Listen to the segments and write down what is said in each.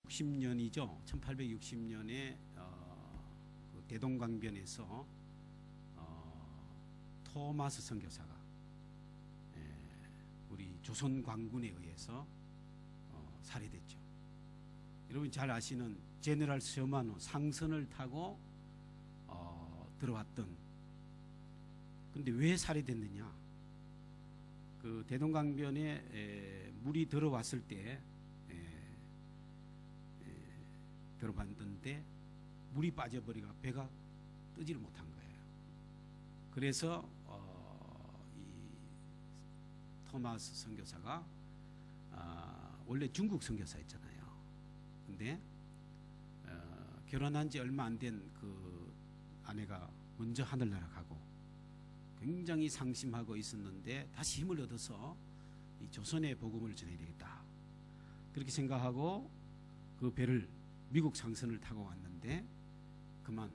60년이죠. 1860년에 그 대동강변에서 토마스 선교사가 우리 조선 광군에 의해서 살해됐죠. 여러분 잘 아시는 제너럴 셔먼 상선을 타고 들어왔던. 근데 왜 살해됐느냐? 그 대동강변에 물이 들어왔을 때 들어봤는데 물이 빠져버리가 배가 뜨지를 못한 거예요. 그래서 이 토마스 선교사가 원래 중국 선교사였잖아요. 근데 결혼한 지 얼마 안 된 그 아내가 먼저 하늘나라 가고 굉장히 상심하고 있었는데 다시 힘을 얻어서 이 조선의 복음을 전해야 되겠다. 그렇게 생각하고 그 배를 미국 상선을 타고 왔는데 그만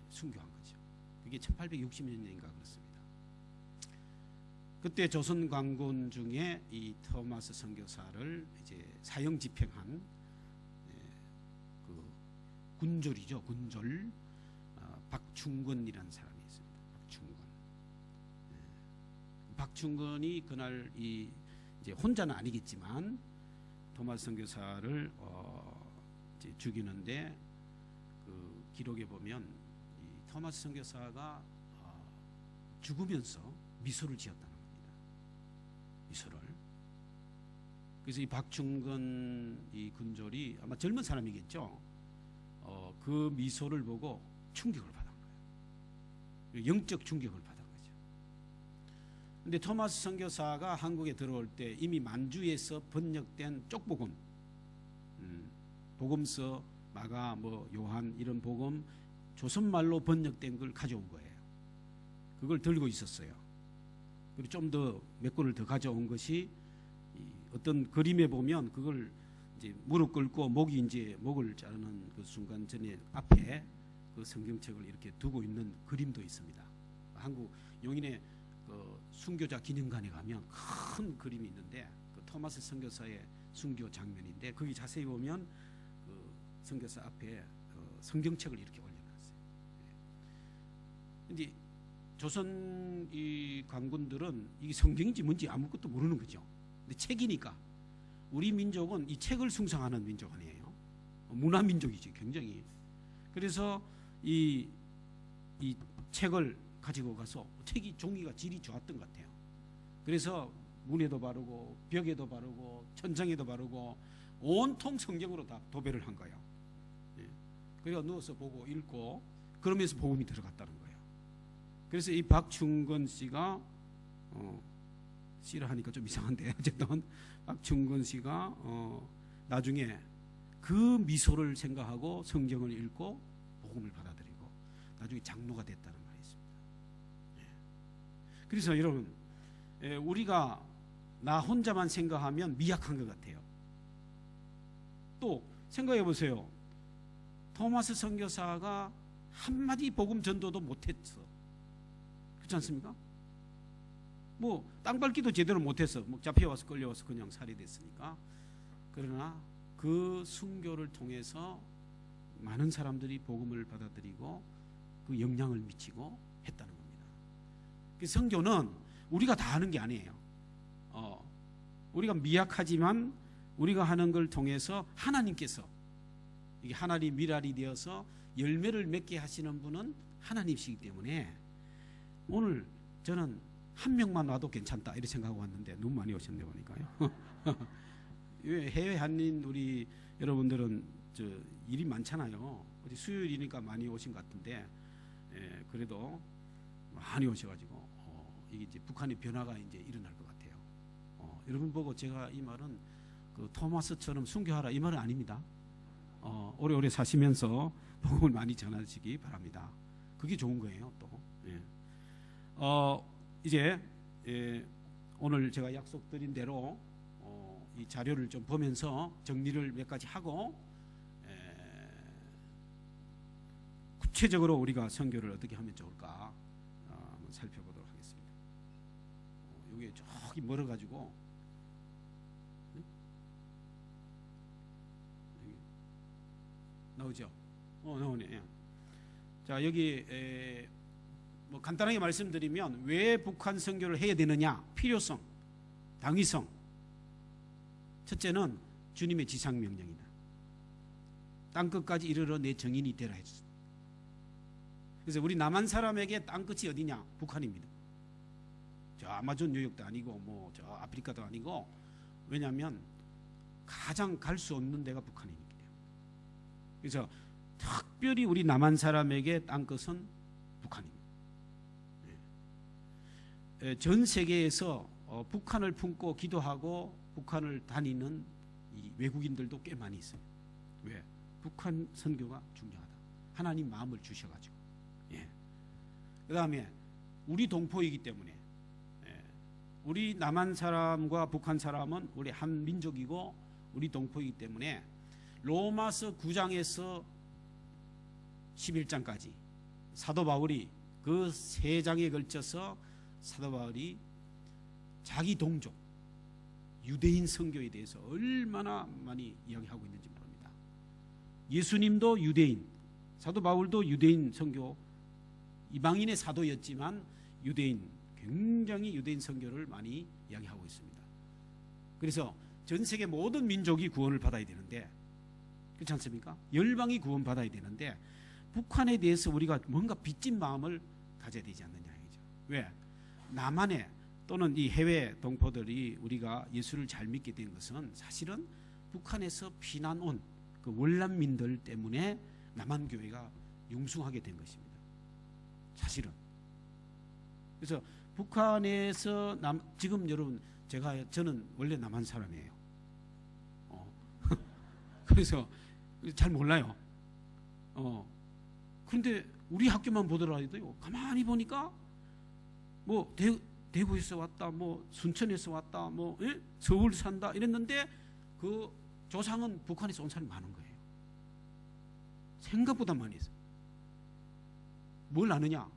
순교한 거죠. 그게 1860년인가 그렇습니다. 그때 조선 광군 중에 이 토마스 선교사를 이제 사형 집행한 그 군졸이죠. 군졸 박충근이라는 사람이 있습니다. 박충근. 박충근이 그날 이제 혼자는 아니겠지만 토마스 선교사를 이제 죽이는데 그 기록에 보면 이 토마스 선교사가 죽으면서 미소를 지었다는 겁니다. 미소를. 그래서 이 박충근 이 군졸이 아마 젊은 사람이겠죠. 그 미소를 보고 충격을 받은 거예요. 영적 충격을 받은 거죠. 근데 토마스 선교사가 한국에 들어올 때 이미 만주에서 번역된 쪽복음, 복음서, 마가, 요한 이런 복음 조선말로 번역된 걸 가져온 거예요. 그걸 들고 있었어요. 그리고 좀 더 몇 권을 더 가져온 것이 어떤 그림에 보면 그걸 이제 무릎 꿇고 목을 자르는 그 순간 전에 앞에 그 성경책을 이렇게 두고 있는 그림도 있습니다. 한국 용인의 그 순교자 기념관에 가면 큰 그림이 있는데 그 토마스 선교사의 순교 장면인데 거기 자세히 보면 그 선교사 앞에 성경책을 이렇게 올려놨어요. 근데 조선 이 관군들은 이게 성경인지 뭔지 아무것도 모르는 거죠. 근데 책이니까 우리 민족은 이 책을 숭상하는 민족 아니에요. 문화 민족이지 굉장히. 그래서 이 책을 가지고 가서 책이 종이가 질이 좋았던 것 같아요. 그래서 문에도 바르고 벽에도 바르고 천장에도 바르고 온통 성경으로 다 도배를 한 거예요. 그래서 누워서 보고 읽고 그러면서 복음이 들어갔다는 거예요. 그래서 이 박충근 씨가 씨라 하니까 좀 이상한데 어쨌든 박충근 씨가 나중에 그 미소를 생각하고 성경을 읽고 복음을 받아들이고 나중에 장로가 됐다는 말이 있습니다. 그래서 여러분 우리가 나 혼자만 생각하면 미약한 것 같아요. 또 생각해 보세요. 토마스 선교사가 한마디 복음 전도도 못했어. 그렇지 않습니까? 땅 밟기도 제대로 못해서 잡혀와서 끌려와서 그냥 살해됐으니까. 그러나 그 순교를 통해서 많은 사람들이 복음을 받아들이고 그 영향을 미치고 했다는 겁니다. 그 선교는 우리가 다 하는 게 아니에요. 우리가 미약하지만 우리가 하는 걸 통해서 하나님께서 이게 하나님 미랄이 되어서 열매를 맺게 하시는 분은 하나님이시기 때문에 오늘 저는 한 명만 와도 괜찮다 이렇게 생각하고 왔는데 너무 많이 오셨네 보니까요. 해외 한인 우리 여러분들은 일이 많잖아요. 어디 수요일이니까 많이 오신 것 같은데 그래도 많이 오셔가지고 이게 이제 북한의 변화가 이제 일어날 것 같아요. 여러분 보고 제가 이 말은 그 토마스처럼 순교하라 이 말은 아닙니다. 오래오래 사시면서 복음을 많이 전하시기 바랍니다. 그게 좋은 거예요. 또 이제 오늘 제가 약속드린 대로 이 자료를 좀 보면서 정리를 몇 가지 하고 구체적으로 우리가 선교를 어떻게 하면 좋을까 한번 살펴보도록 하겠습니다. 이게 저기 멀어가지고 나오죠? 나오네. 예. 자, 여기 뭐 간단하게 말씀드리면 왜 북한 선교를 해야 되느냐? 필요성, 당위성. 첫째는 주님의 지상 명령이다. 땅끝까지 이르러 내 정인이 되라 했어. 그래서 우리 남한 사람에게 땅끝이 어디냐? 북한입니다. 저 아마존 유역도 아니고 뭐 저 아프리카도 아니고, 왜냐하면 가장 갈 수 없는 데가 북한이기 때문에. 그래서 특별히 우리 남한 사람에게 땅끝은 북한입니다. 전 세계에서 북한을 품고 기도하고 북한을 다니는 이 외국인들도 꽤 많이 있어요. 왜? 북한 선교가 중요하다. 하나님 마음을 주셔가지고. 예. 그 다음에 우리 동포이기 때문에, 우리 남한 사람과 북한 사람은 우리 한 민족이고 우리 동포이기 때문에 로마서 9장에서 11장까지 사도 바울이 그 세 장에 걸쳐서 사도 바울이 자기 동족 유대인 선교에 대해서 얼마나 많이 이야기하고 있는지 모릅니다. 예수님도 유대인, 사도 바울도 유대인 선교, 이방인의 사도였지만 유대인, 굉장히 유대인 선교를 많이 이야기하고 있습니다. 그래서 전 세계 모든 민족이 구원을 받아야 되는데, 그렇지 않습니까? 열방이 구원받아야 되는데 북한에 대해서 우리가 뭔가 빚진 마음을 가져야 되지 않느냐 이죠. 왜? 남한에 또는 이 해외 동포들이 우리가 예수를 잘 믿게 된 것은 사실은 북한에서 피난 온 그 월남민들 때문에 남한 교회가 융숭하게 된 것입니다. 사실은. 그래서 북한에서 지금 여러분 저는 원래 남한 사람이에요. 그래서 잘 몰라요. 그런데 우리 학교만 보더라도요, 가만히 보니까 뭐 대구에서 왔다, 뭐 순천에서 왔다, 뭐 서울 산다 이랬는데 그 조상은 북한에서 온 사람이 많은 거예요. 생각보다 많이 있어요. 뭘 아느냐?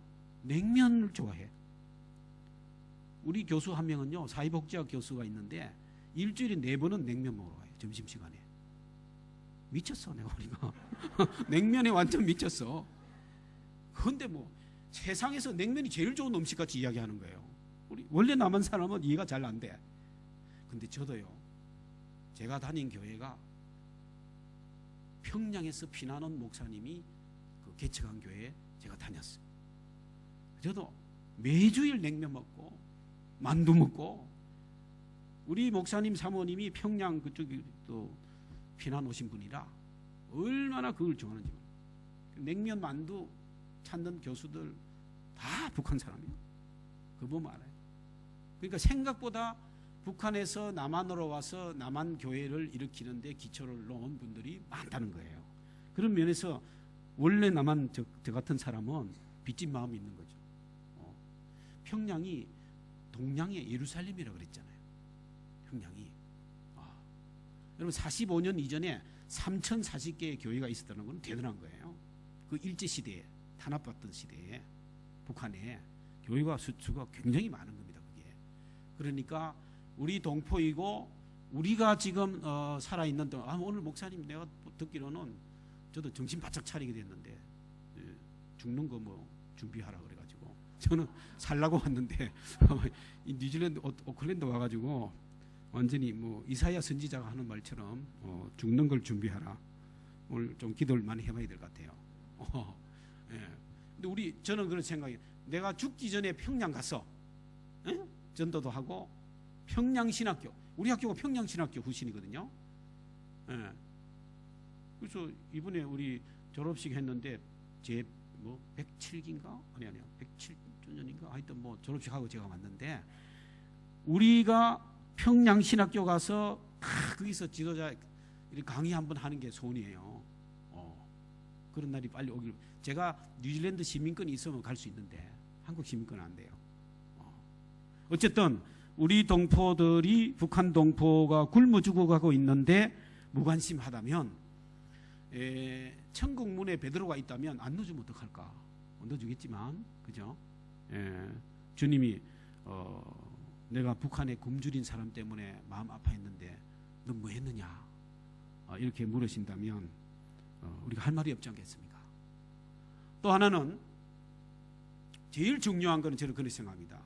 냉면을 좋아해. 우리 교수 한 명은요, 사회복지학 교수가 있는데 일주일에 4번은 냉면 먹으러 가요. 점심시간에. 미쳤어 내가 보니까. 냉면에 완전 미쳤어. 그런데 뭐 세상에서 냉면이 제일 좋은 음식같이 이야기하는 거예요. 우리 원래 남한 사람은 이해가 잘 안 돼. 근데 저도요, 제가 다닌 교회가 평양에서 피난 온 목사님이 그 개척한 교회에 제가 다녔어요. 저도 매주일 냉면 먹고 만두 먹고, 우리 목사님 사모님이 평양 그쪽에 또 피난 오신 분이라 얼마나 그걸 좋아하는지. 냉면 만두 찾는 교수들 다 북한 사람이에요. 그거 보면 알아요. 그러니까 생각보다 북한에서 남한으로 와서 남한 교회를 일으키는데 기초를 놓은 분들이 많다는 거예요. 그런 면에서 원래 남한 저 같은 사람은 빚진 마음이 있는 거죠. 평양이 동양의 예루살렘이라고 그랬잖아요. 평양이. 여러분 45년 이전에 3,040개의 교회가 있었다는 건 대단한 거예요. 그 일제시대에, 탄압받던 시대에 북한에 교회가 수가 굉장히 많은 겁니다. 그게. 그러니까 우리 동포이고 우리가 지금 살아있는 동안, 오늘 목사님 내가 듣기로는 저도 정신 바짝 차리게 됐는데 죽는 거 뭐 준비하라 그래가지고 저는 살라고 왔는데 이 뉴질랜드 오클랜드 와가지고 완전히 뭐 이사야 선지자가 하는 말처럼 죽는 걸 준비하라. 오늘 좀 기도를 많이 해봐야 될 것 같아요. 예. 근데 저는 그런 생각이, 내가 죽기 전에 평양 가서 전도도 하고, 평양신학교, 우리 학교가 평양신학교 후신이거든요. 예. 그래서 이번에 우리 졸업식 했는데 제 뭐 107기인가? 아니요 107주년인가? 하여튼 뭐 졸업식 하고 제가 왔는데, 우리가 평양신학교 가서 거기서 지도자 강의 한번 하는 게 소원이에요. 그런 날이 빨리 오길. 제가 뉴질랜드 시민권이 있으면 갈 수 있는데 한국 시민권은 안 돼요. 어쨌든 우리 동포들이 북한 동포가 굶어 죽어가고 있는데 무관심하다면, 천국 문에 베드로가 있다면 안 넣어주면 어떡할까? 넣어주겠지만, 그죠? 주님이 내가 북한에 굶주린 사람 때문에 마음 아파했는데 너 뭐 했느냐? 이렇게 물으신다면 우리가 할 말이 없지 않겠습니까? 또 하나는 제일 중요한 것은 저는 그렇게 생각합니다.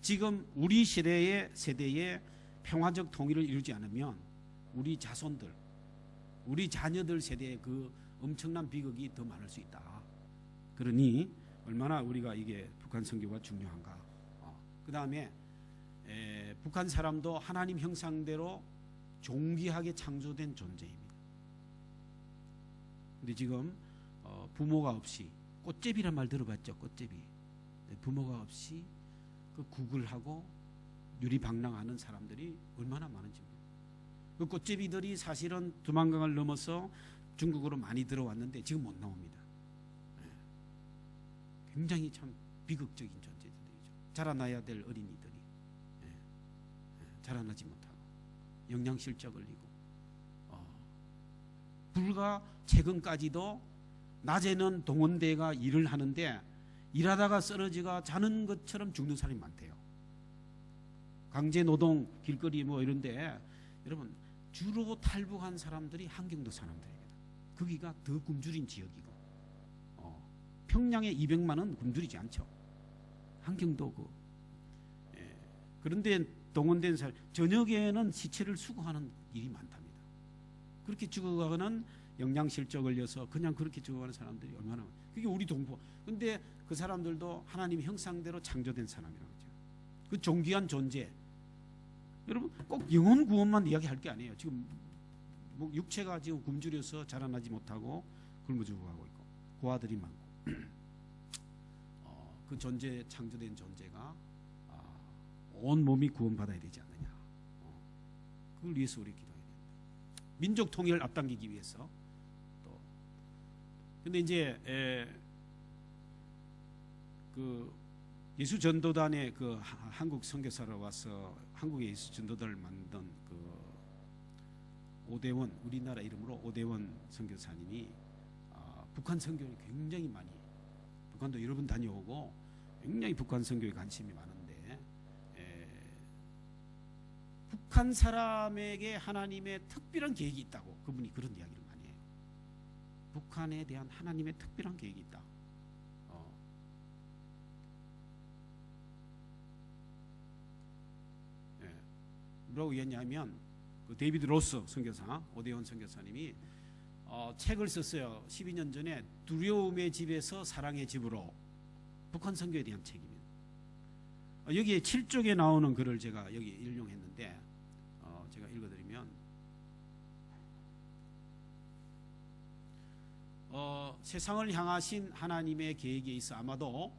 지금 우리 세대의 평화적 통일을 이루지 않으면 우리 자손들, 우리 자녀들 세대의 그 엄청난 비극이 더 많을 수 있다. 그러니 얼마나 우리가 이게 북한 선교가 중요한가. 그 다음에 북한 사람도 하나님 형상대로 존귀하게 창조된 존재입니다. 근데 지금 부모가 없이, 꽃제비란 말 들어봤죠? 꽃제비. 부모가 없이 그 구글하고 유리방랑하는 사람들이 얼마나 많은지. 그 꽃제비들이 사실은 두만강을 넘어서 중국으로 많이 들어왔는데 지금 못 나옵니다. 굉장히 참 비극적인 존재들이죠. 자라나야 될 어린이들이 자라나지 못하고 영양실조 걸리고, 불과 최근까지도 낮에는 동원대가 일을 하는데 일하다가 쓰러지가 자는 것처럼 죽는 사람이 많대요. 강제노동, 길거리 뭐 이런데 여러분 주로 탈북한 사람들이 한경도 사람들입니다. 거기가 더 굶주린 지역이고, 평양에 200만은 굶주리지 않죠. 한경도 그런데 동원된 사람, 저녁에는 시체를 수거하는 일이 많답니다. 그렇게 죽어가는 영양실조 걸려서 그냥 그렇게 죽어가는 사람들이 얼마나, 그게 우리 동포. 근데 그 사람들도 하나님 형상대로 창조된 사람이라고 하죠. 그 존귀한 존재. 여러분 꼭 영혼 구원만 이야기할 게 아니에요. 지금 뭐 육체가 지금 굶주려서 자라나지 못하고 굶어 죽어가고 있고 고아들이 많고 그 존재, 창조된 존재가 온 몸이 구원받아야 되지 않느냐. 그걸 위해서 우리 기도해야 됩니다. 민족 통일을 앞당기기 위해서. 또 근데 이제 그 예수 전도단의 그 한국 선교사로 와서 한국의 예수 전도단을 만든 그 오대원, 우리나라 이름으로 오대원 선교사님이 북한 선교를 굉장히 많이, 북한도 여러 번 다녀오고 굉장히 북한 선교에 관심이 많은데 북한 사람에게 하나님의 특별한 계획이 있다고 그분이 그런 이야기를 많이 해요. 북한에 대한 하나님의 특별한 계획이 있다. 뭐라고 얘기했냐면 그 데이비드 로스 선교사, 오대원 선교사님이 책을 썼어요. 12년 전에 두려움의 집에서 사랑의 집으로, 북한 선교에 대한 책입니다. 여기에 7쪽에 나오는 글을 제가 여기 인용했는데 제가 읽어드리면 세상을 향하신 하나님의 계획에 있어 아마도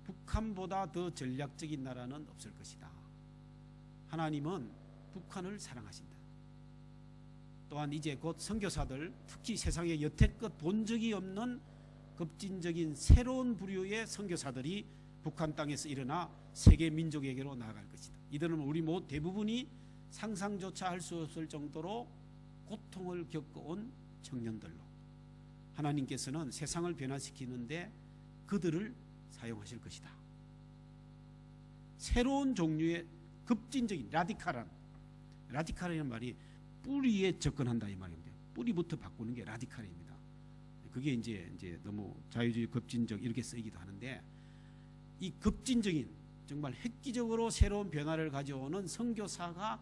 북한보다 더 전략적인 나라는 없을 것이다. 하나님은 북한을 사랑하신다. 또한 이제 곧 선교사들, 특히 세상에 여태껏 본 적이 없는 급진적인 새로운 부류의 선교사들이 북한 땅에서 일어나 세계 민족에게로 나아갈 것이다. 이들은 우리 대부분이 상상조차 할 수 없을 정도로 고통을 겪어온 청년들로 하나님께서는 세상을 변화시키는데 그들을 사용하실 것이다. 새로운 종류의 급진적인 라디칼이라는 말이 뿌리에 접근한다 이 말입니다. 뿌리부터 바꾸는 게 라디칼입니다. 그게 이제 너무 자유주의 급진적 이렇게 쓰이기도 하는데, 이 급진적인 정말 획기적으로 새로운 변화를 가져오는 선교사가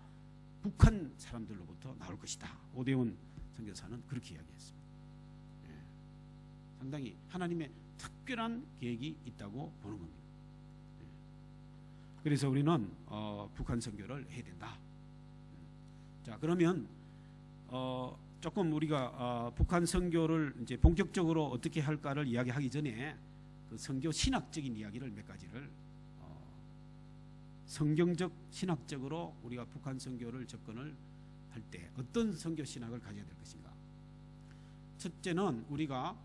북한 사람들로부터 나올 것이다. 오대원 선교사는 그렇게 이야기했습니다. 상당히 하나님의 특별한 계획이 있다고 보는 겁니다. 그래서 우리는 북한 선교를 해야 된다. 자, 그러면 조금 우리가 북한 선교를 이제 본격적으로 어떻게 할까를 이야기하기 전에 그 선교 신학적인 이야기를 몇 가지를 성경적 신학적으로 우리가 북한 선교를 접근을 할 때 어떤 선교 신학을 가져야 될 것인가. 첫째는 우리가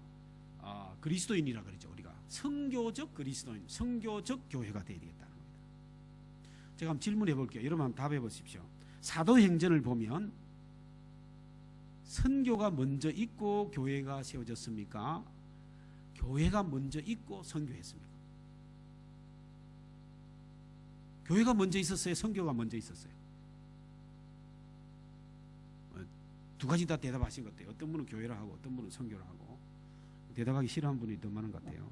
그리스도인이라 그러죠. 우리가 선교적 그리스도인, 선교적 교회가 되어야 되겠다는 겁니다. 제가 한번 질문해 볼게요. 여러분 한번 답해 보십시오. 사도행전을 보면 선교가 먼저 있고 교회가 세워졌습니까? 교회가 먼저 있고 선교했습니까? 교회가 먼저 있었어요? 선교가 먼저 있었어요? 두 가지 다 대답하신 것 같아요. 어떤 분은 교회를 하고 어떤 분은 선교를 하고. 대답하기 싫어하는 분이 더 많은 것 같아요.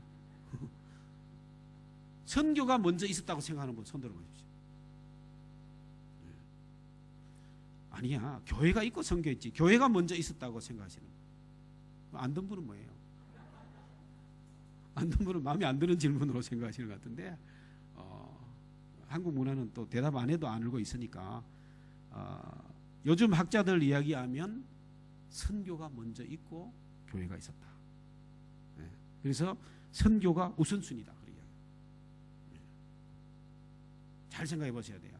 선교가 먼저 있었다고 생각하는 분 손 들어보십시오. 아니야, 교회가 있고 선교했지. 교회가 먼저 있었다고 생각하시는 분. 안 든 분은 뭐예요? 안 든 분은 마음에 안 드는 질문으로 생각하시는 것 같은데, 한국 문화는 또 대답 안 해도 안 알고 있으니까, 요즘 학자들 이야기하면 선교가 먼저 있고 교회가 있었다. 그래서 선교가 우선순위다. 잘 생각해 보셔야 돼요.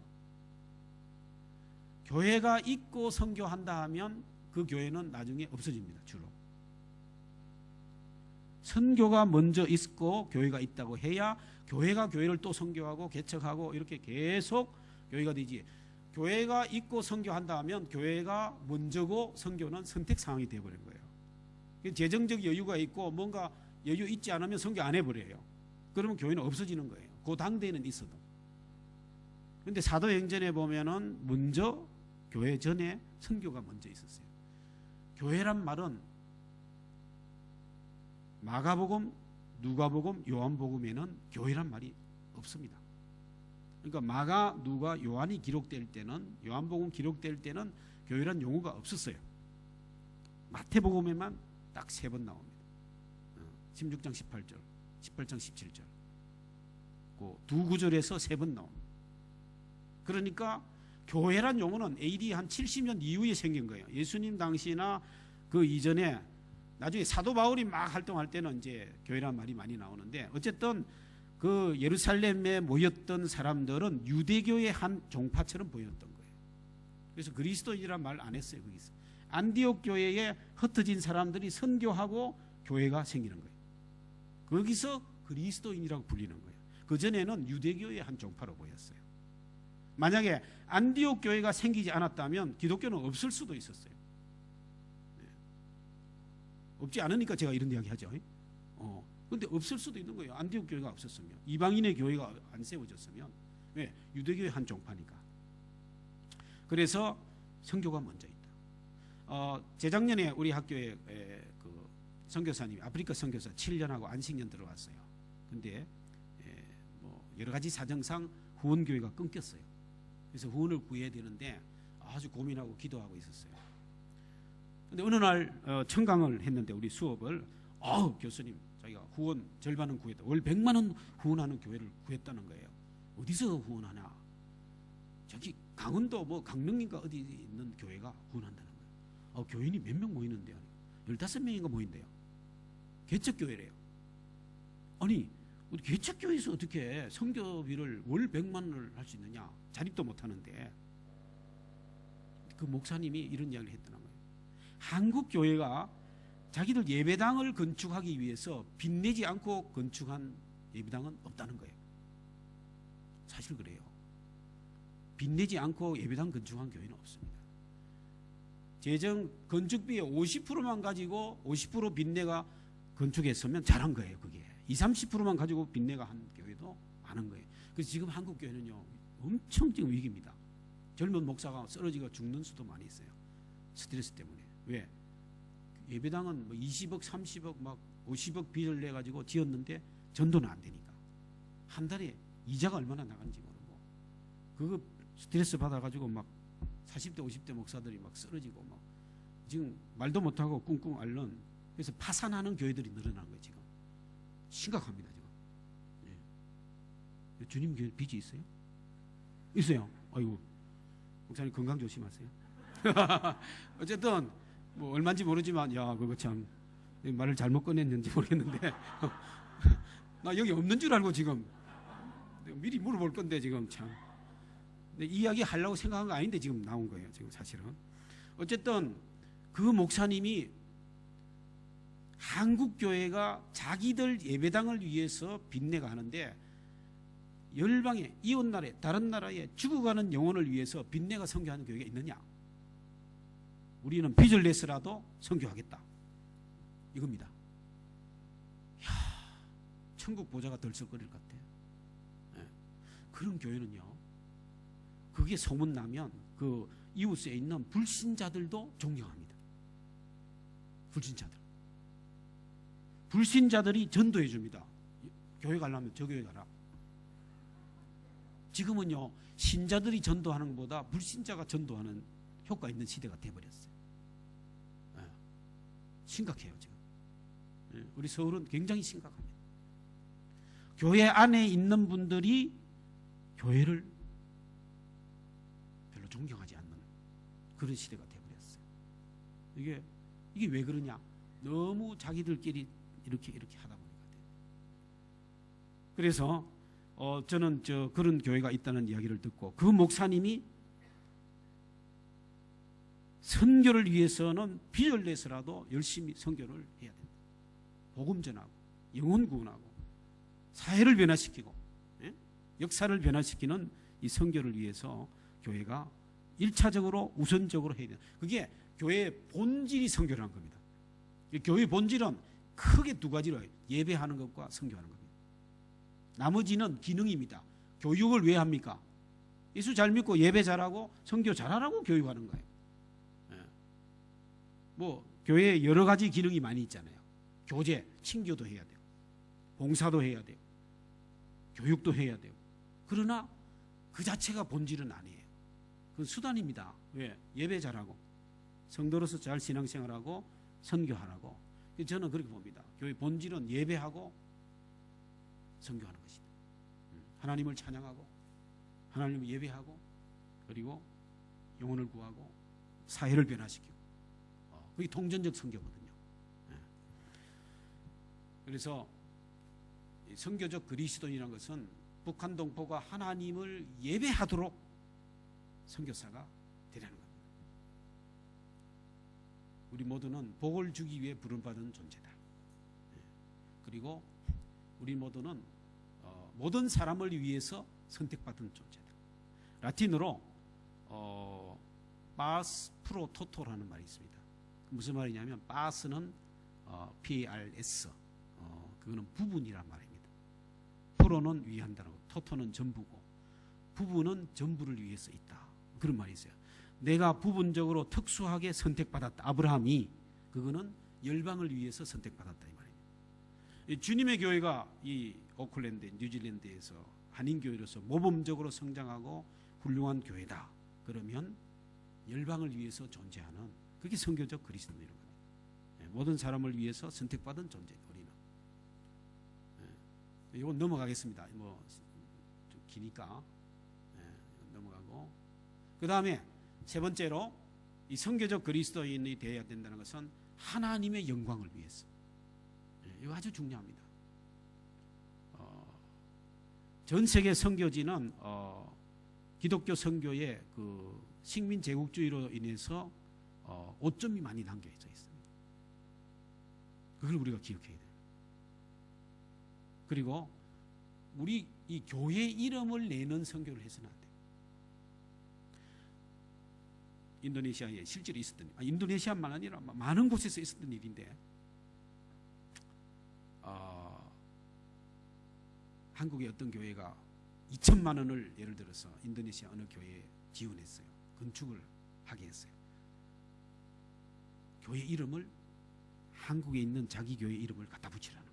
교회가 있고 선교한다 하면 그 교회는 나중에 없어집니다. 주로. 선교가 먼저 있고 교회가 있다고 해야 교회가 교회를 또 선교하고 개척하고 이렇게 계속 교회가 되지. 교회가 있고 선교한다 하면 교회가 먼저고 선교는 선택 상황이 되어버린 거예요. 재정적 여유가 있고 뭔가 여유 있지 않으면 선교 안 해버려요. 그러면 교회는 없어지는 거예요. 그 당대에는 있어도. 그런데 사도행전에 보면은 먼저 교회 전에 선교가 먼저 있었어요. 교회란 말은 마가복음, 누가복음, 요한복음에는 교회란 말이 없습니다. 그러니까 마가, 누가, 요한이 기록될 때는, 요한복음 기록될 때는 교회란 용어가 없었어요. 마태복음에만 딱 3번 나옵니다. 16장 18절, 18장 17절. 그 두 구절에서 3번 나옵니다. 그러니까 교회란 용어는 AD 한 70년 이후에 생긴 거예요. 예수님 당시나 그 이전에 나중에 사도 바울이 막 활동할 때는 이제 교회란 말이 많이 나오는데, 어쨌든 그 예루살렘에 모였던 사람들은 유대교의 한 종파처럼 보였던 거예요. 그래서 그리스도인이란 말 안 했어요. 거기서 안디옥 교회에 흩어진 사람들이 선교하고 교회가 생기는 거예요. 거기서 그리스도인이라고 불리는 거예요. 그 전에는 유대교의 한 종파로 보였어요. 만약에 안디옥 교회가 생기지 않았다면 기독교는 없을 수도 있었어요. 없지 않으니까 제가 이런 이야기 하죠. 근데 없을 수도 있는 거예요. 안디옥 교회가 없었으면, 이방인의 교회가 안 세워졌으면. 왜? 유대교의 한 종파니까. 그래서 선교가 먼저 있다. 재작년에 우리 학교에 그 선교사님이 아프리카 선교사 7년하고 안식년 들어왔어요. 근데 뭐 여러 가지 사정상 후원교회가 끊겼어요. 그래서 후원을 구해야 되는데 아주 고민하고 기도하고 있었어요. 근데 어느 날 청강을 했는데 우리 수업을 교수님 자기가 후원 절반은 구했다. 월 100만 원 후원하는 교회를 구했다는 거예요. 어디서 후원하냐? 저기 강원도 뭐 강릉인가 어디 있는 교회가 후원한다는 거예요. 교인이 몇 명 모이는데요? 15명인가 모인대요. 개척교회래요. 아니 우리 개척교회에서 어떻게 선교비를 월 100만 원을 할 수 있느냐? 자립도 못하는데. 그 목사님이 이런 이야기를 했다는 거예요. 한국 교회가 자기들 예배당을 건축하기 위해서 빚내지 않고 건축한 예배당은 없다는 거예요. 사실 그래요. 빚내지 않고 예배당 건축한 교회는 없습니다. 재정 건축비의 50%만 가지고 50% 빚내가 건축했으면 잘한 거예요. 그게 20-30%만 가지고 빚내가 한 교회도 많은 거예요. 그래서 지금 한국 교회는요 엄청 지금 위기입니다. 젊은 목사가 쓰러지고 죽는 수도 많이 있어요. 스트레스 때문에. 왜? 예배당은 뭐 20억, 30억, 막 50억 빚을 내 가지고 지었는데 전도는 안 되니까 한 달에 이자가 얼마나 나가는지 모르고 그거 스트레스 받아 가지고 막 40대, 50대 목사들이 막 쓰러지고 막 지금 말도 못 하고 꿍꿍 앓는, 그래서 파산하는 교회들이 늘어나는 거예요. 지금 심각합니다. 지금. 예. 주님 교회 빚이 있어요? 있어요. 아이고 목사님 건강 조심하세요. 어쨌든 뭐 얼마인지 모르지만 그거 참 말을 잘못 꺼냈는지 모르겠는데 나 여기 없는 줄 알고 지금 미리 물어볼 건데 지금 참 이 이야기 하려고 생각한 거 아닌데 지금 나온 거예요. 지금 사실은. 어쨌든 그 목사님이 한국 교회가 자기들 예배당을 위해서 빚내가 하는데 열방에 이웃나라에 다른 나라에 죽어가는 영혼을 위해서 빚내가 선교하는 교회가 있느냐? 우리는 빚을 내서라도 선교하겠다. 이겁니다. 이야, 천국 보좌가 덜썩거릴 것 같아. 네. 그런 교회는요. 그게 소문나면 그 이웃에 있는 불신자들도 존경합니다. 불신자들. 불신자들이 전도해 줍니다. 교회 가려면 저 교회 가라. 지금은요, 신자들이 전도하는 것보다 불신자가 전도하는 효과 있는 시대가 돼버렸어요. 심각해요, 지금. 우리 서울은 굉장히 심각합니다. 교회 안에 있는 분들이 교회를 별로 존경하지 않는 그런 시대가 돼버렸어요. 이게 왜 그러냐? 너무 자기들끼리 이렇게 하다 보니까 돼요. 그래서 저는 그런 교회가 있다는 이야기를 듣고 그 목사님이 선교를 위해서는 빚을 내서라도 열심히 선교를 해야 된다. 복음 전하고 영혼 구원하고 사회를 변화시키고 역사를 변화시키는 이 선교를 위해서 교회가 1차적으로 우선적으로 해야 된다. 그게 교회의 본질이 선교라는 겁니다. 교회의 본질은 크게 두 가지로 예배하는 것과 선교하는 겁니다. 나머지는 기능입니다. 교육을 왜 합니까? 예수 잘 믿고 예배 잘하고 선교 잘하라고 교육하는 거예요. 교회에 여러 가지 기능이 많이 있잖아요. 교제, 친교도 해야 돼요. 봉사도 해야 돼요. 교육도 해야 돼요. 그러나 그 자체가 본질은 아니에요. 그건 수단입니다. 왜? 예배 잘하고 성도로서 잘 신앙생활하고 선교하라고. 저는 그렇게 봅니다. 교회 본질은 예배하고 선교하는 것이다. 하나님을 찬양하고 하나님을 예배하고 그리고 영혼을 구하고 사회를 변화시키고 그게 통전적 선교거든요. 그래서 선교적 그리스도인이라는 것은 북한 동포가 하나님을 예배하도록 선교사가 되라는 겁니다. 우리 모두는 복을 주기 위해 부름받은 존재다. 그리고 우리 모두는 모든 사람을 위해서 선택받은 존재다. 라틴어로 파스 프로 토토라는 말이 있습니다. 무슨 말이냐면 파스는 PARS 그거는 부분이란 말입니다. 프로는 위한다라고, 토토는 전부고 부분은 전부를 위해서 있다. 그런 말이 있어요. 내가 부분적으로 특수하게 선택받았다. 아브라함이 그거는 열방을 위해서 선택받았다 이 말입니다. 주님의 교회가 이 오클랜드, 뉴질랜드에서 한인교회로서 모범적으로 성장하고 훌륭한 교회다. 그러면 열방을 위해서 존재하는 그게 선교적 그리스도인이라는 겁니다. 모든 사람을 위해서 선택받은 존재 우리는. 이건 넘어가겠습니다. 좀 기니까 넘어가고. 그 다음에 세 번째로 이 선교적 그리스도인이 되어야 된다는 것은 하나님의 영광을 위해서. 이거 아주 중요합니다. 전 세계 선교지는 기독교 선교의 그 식민 제국주의로 인해서 오점이 많이 남겨져 있습니다. 그걸 우리가 기억해야 돼요. 그리고 우리 이 교회 이름을 내는 선교를 해서는 안 돼요. 인도네시아에 실제로 있었던 인도네시아만 아니라 많은 곳에서 있었던 일인데 한국의 어떤 교회가 2천만 원을 예를 들어서 인도네시아 어느 교회에 지원했어요. 건축을 하게 했어요. 교회 이름을 한국에 있는 자기 교회 이름을 갖다 붙이라는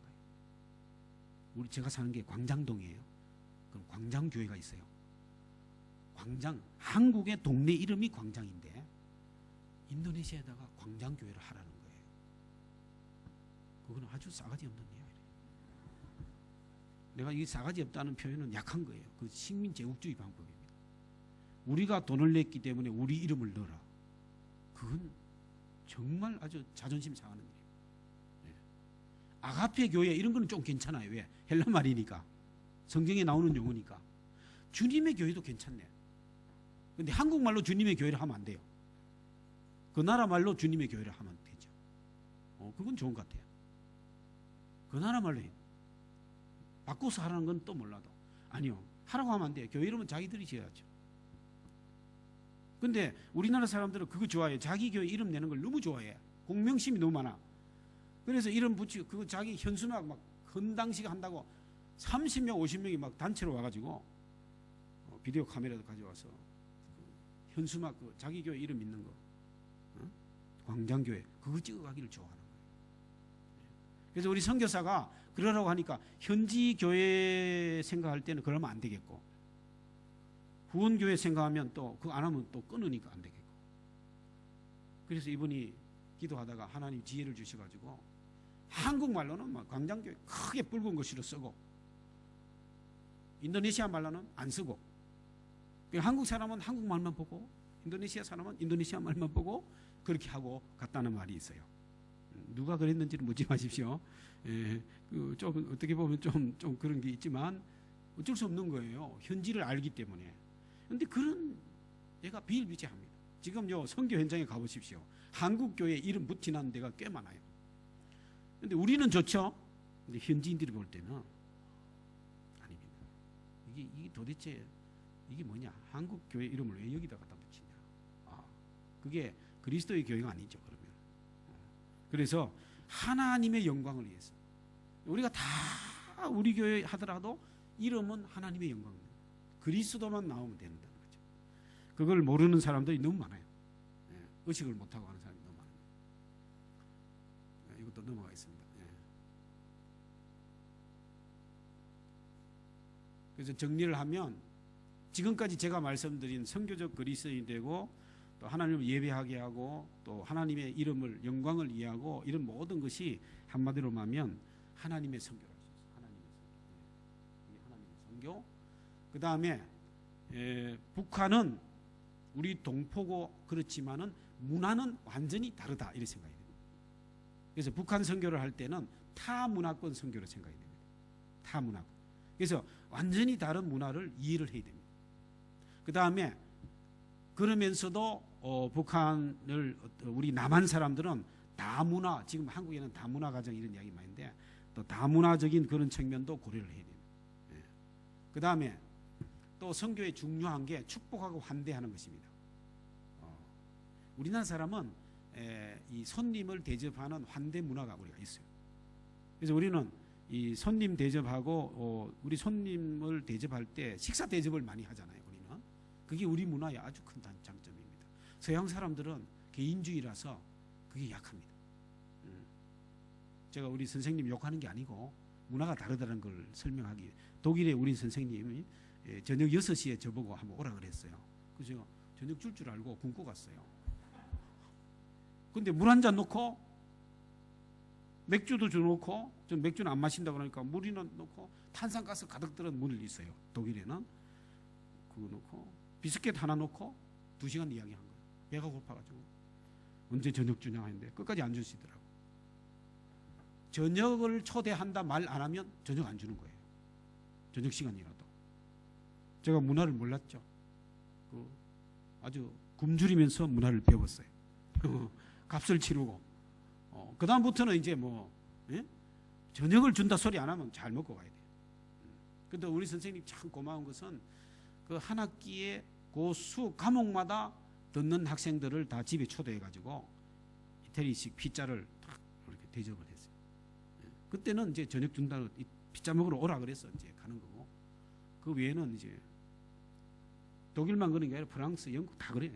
거예요. 제가 사는 게 광장동이에요. 그럼 광장교회가 있어요. 광장, 한국의 동네 이름이 광장인데 인도네시아에다가 광장교회를 하라는 거예요. 그거는 아주 싸가지 없는 이야기예요. 내가 이 싸가지 없다는 표현은 약한 거예요. 그 식민 제국주의 방법입니다. 우리가 돈을 냈기 때문에 우리 이름을 넣어라. 그건 정말 아주 자존심 상하는 일이에요. 아가페 교회 이런 거는 좀 괜찮아요. 왜? 헬라 말이니까. 성경에 나오는 용어니까. 주님의 교회도 괜찮네. 근데 한국말로 주님의 교회를 하면 안 돼요. 그 나라 말로 주님의 교회를 하면 되죠. 그건 좋은 것 같아요. 그 나라 말로 해요. 바꿔서 하라는 건 또 몰라도. 아니요. 하라고 하면 안 돼요. 교회 이름은 자기들이 지어야죠. 근데 우리나라 사람들은 그거 좋아해요. 자기 교회 이름 내는 걸 너무 좋아해. 공명심이 너무 많아. 그래서 이름 붙이고 그거 자기 현수막 막 헌당식 한다고 30명 50명이 막 단체로 와가지고 비디오 카메라도 가져와서 현수막 자기 교회 이름 있는 거 광장교회 그거 찍어가기를 좋아하는 거예요. 그래서 우리 선교사가 그러라고 하니까 현지 교회 생각할 때는 그러면 안 되겠고, 후원 교회 생각하면 또 그거 안 하면 또 끊으니까 안 되겠고. 그래서 이분이 기도하다가 하나님 지혜를 주셔가지고 한국말로는 막 광장교회 크게 붉은 글씨로 쓰고, 인도네시아 말로는 안 쓰고, 한국 사람은 한국말만 보고 인도네시아 사람은 인도네시아 말만 보고 그렇게 하고 갔다는 말이 있어요. 누가 그랬는지는 묻지 마십시오. 예, 좀 어떻게 보면 좀 그런 게 있지만 어쩔 수 없는 거예요. 현지를 알기 때문에. 그런데 그런 얘가 비일비재합니다. 지금요 선교 현장에 가보십시오. 한국 교회 이름 붙이는 데가 꽤 많아요. 그런데 우리는 좋죠. 근데 현지인들이 볼 때는 아닙니다. 이게 도대체 이게 뭐냐? 한국 교회 이름을 왜 여기다 갖다 붙이냐? 그게 그리스도의 교회가 아니죠. 그러면. 그래서 하나님의 영광을 위해서 우리가 다 우리 교회 하더라도 이름은 하나님의 영광입니다. 그리스도만 나오면 된다는 거죠. 그걸 모르는 사람들이 너무 많아요. 의식을 못하고 하는 사람이 너무 많아요. 이것도 넘어가겠습니다. 그래서 정리를 하면 지금까지 제가 말씀드린 선교적 그리스도인이 되고 또 하나님을 예배하게 하고 또 하나님의 이름을 영광을 이해하고 이런 모든 것이 한마디로 말하면 하나님의 선교라고 했어요. 하나님의 선교. 그 다음에 북한은 우리 동포고 그렇지만은 문화는 완전히 다르다 이렇게 생각이 됩니다. 그래서 북한 선교를 할 때는 타 문화권 선교로 생각이 됩니다. 타 문화권. 그래서 완전히 다른 문화를 이해를 해야 됩니다. 그 다음에 그러면서도 북한을 우리 남한 사람들은 다문화, 지금 한국에는 다문화 가정 이런 이야기 많이 있는데 또 다문화적인 그런 측면도 고려를 해야 됩니다. 그 다음에 또 선교에 중요한 게 축복하고 환대하는 것입니다. 우리나라 사람은 이 손님을 대접하는 환대 문화가 우리가 있어요. 그래서 우리는 이 손님 대접하고 우리 손님을 대접할 때 식사 대접을 많이 하잖아요. 우리는 그게 우리 문화의 아주 큰 장점입니다. 서양 사람들은 개인주의라서 그게 약합니다. 제가 우리 선생님 욕하는 게 아니고 문화가 다르다는 걸 설명하기 위해 독일의 우리 선생님이 저녁 6시에 저보고 한번 오라 그랬어요. 그래서 제가 저녁 줄 알고 굶고 갔어요. 근데 물 한 잔 놓고 맥주도 줘놓고 전 맥주는 안 마신다고 그러니까 물이나 놓고 탄산가스 가득 들은 물이 있어요. 독일에는 그거 놓고 비스켓 하나 놓고 2시간 이야기한 거예요. 배가 고파가지고 언제 저녁 주냐 했는데 끝까지 안 주시더라고. 저녁을 초대한다 말 안 하면 저녁 안 주는 거예요. 저녁 시간이라도. 제가 문화를 몰랐죠. 아주 굶주리면서 문화를 배웠어요. 값을 치르고 그 다음부터는 이제 저녁을 준다 소리 안 하면 잘 먹고 가야 돼요. 근데 우리 선생님 참 고마운 것은 그 한 학기에 그 수 과목마다 듣는 학생들을 다 집에 초대해가지고 이태리식 피자를 딱 이렇게 대접을 했어요. 그때는 이제 저녁 준다고 피자 먹으러 오라 그래서 이제 가는 거고 그 외에는 이제 독일만 그런 게 아니라 프랑스, 영국 다 그래요.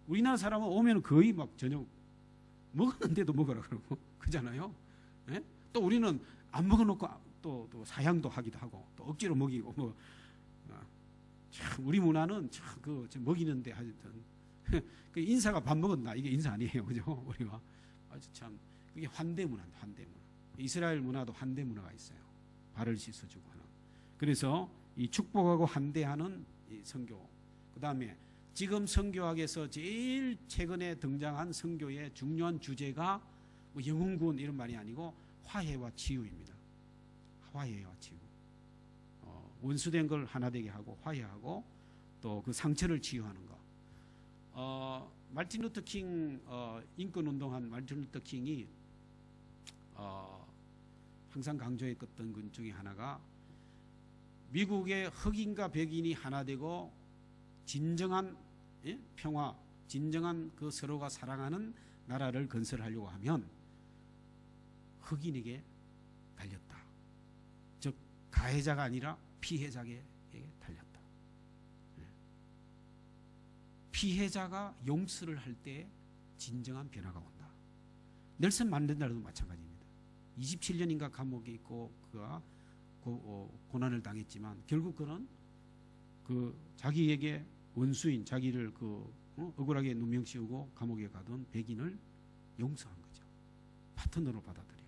우리나라 사람은 오면 거의 막 저녁 먹었는데도 먹으라 그러고 그잖아요. 또 우리는 안 먹어놓고 또 사양도 하기도 하고 또 억지로 먹이고 참 우리 문화는 참 먹이는데 하여튼 그 인사가 밥 먹었나 이게 인사 아니에요, 그죠? 우리가 아주 참 그게 환대 문화입니다. 환대 문화. 이스라엘 문화도 환대 문화가 있어요. 발을 씻어주고 하는. 그래서 이 축복하고 환대하는 이 선교. 그 다음에 지금 선교학에서 제일 최근에 등장한 선교의 중요한 주제가 영혼구원 이런 말이 아니고 화해와 치유입니다. 화해와 치유. 원수된 걸 하나 되게 하고 화해하고 또 그 상처를 치유하는 거. 말틴 루터 킹 인권 운동한 말틴 루터 킹이 항상 강조했던 것 중에 하나가 미국의 흑인과 백인이 하나 되고 진정한 평화, 진정한 그 서로가 사랑하는 나라를 건설하려고 하면 흑인에게 달렸다. 즉 가해자가 아니라 피해자에게 달렸다. 피해자가 용서를 할 때 진정한 변화가 온다. 넬슨 만델라도 마찬가지입니다. 27년인가 감옥에 있고 그가 고난을 당했지만 결국 그는 그 자기에게 원수인 자기를 억울하게 누명씌우고 감옥에 가던 백인을 용서한 거죠. 파트너로 받아들이고.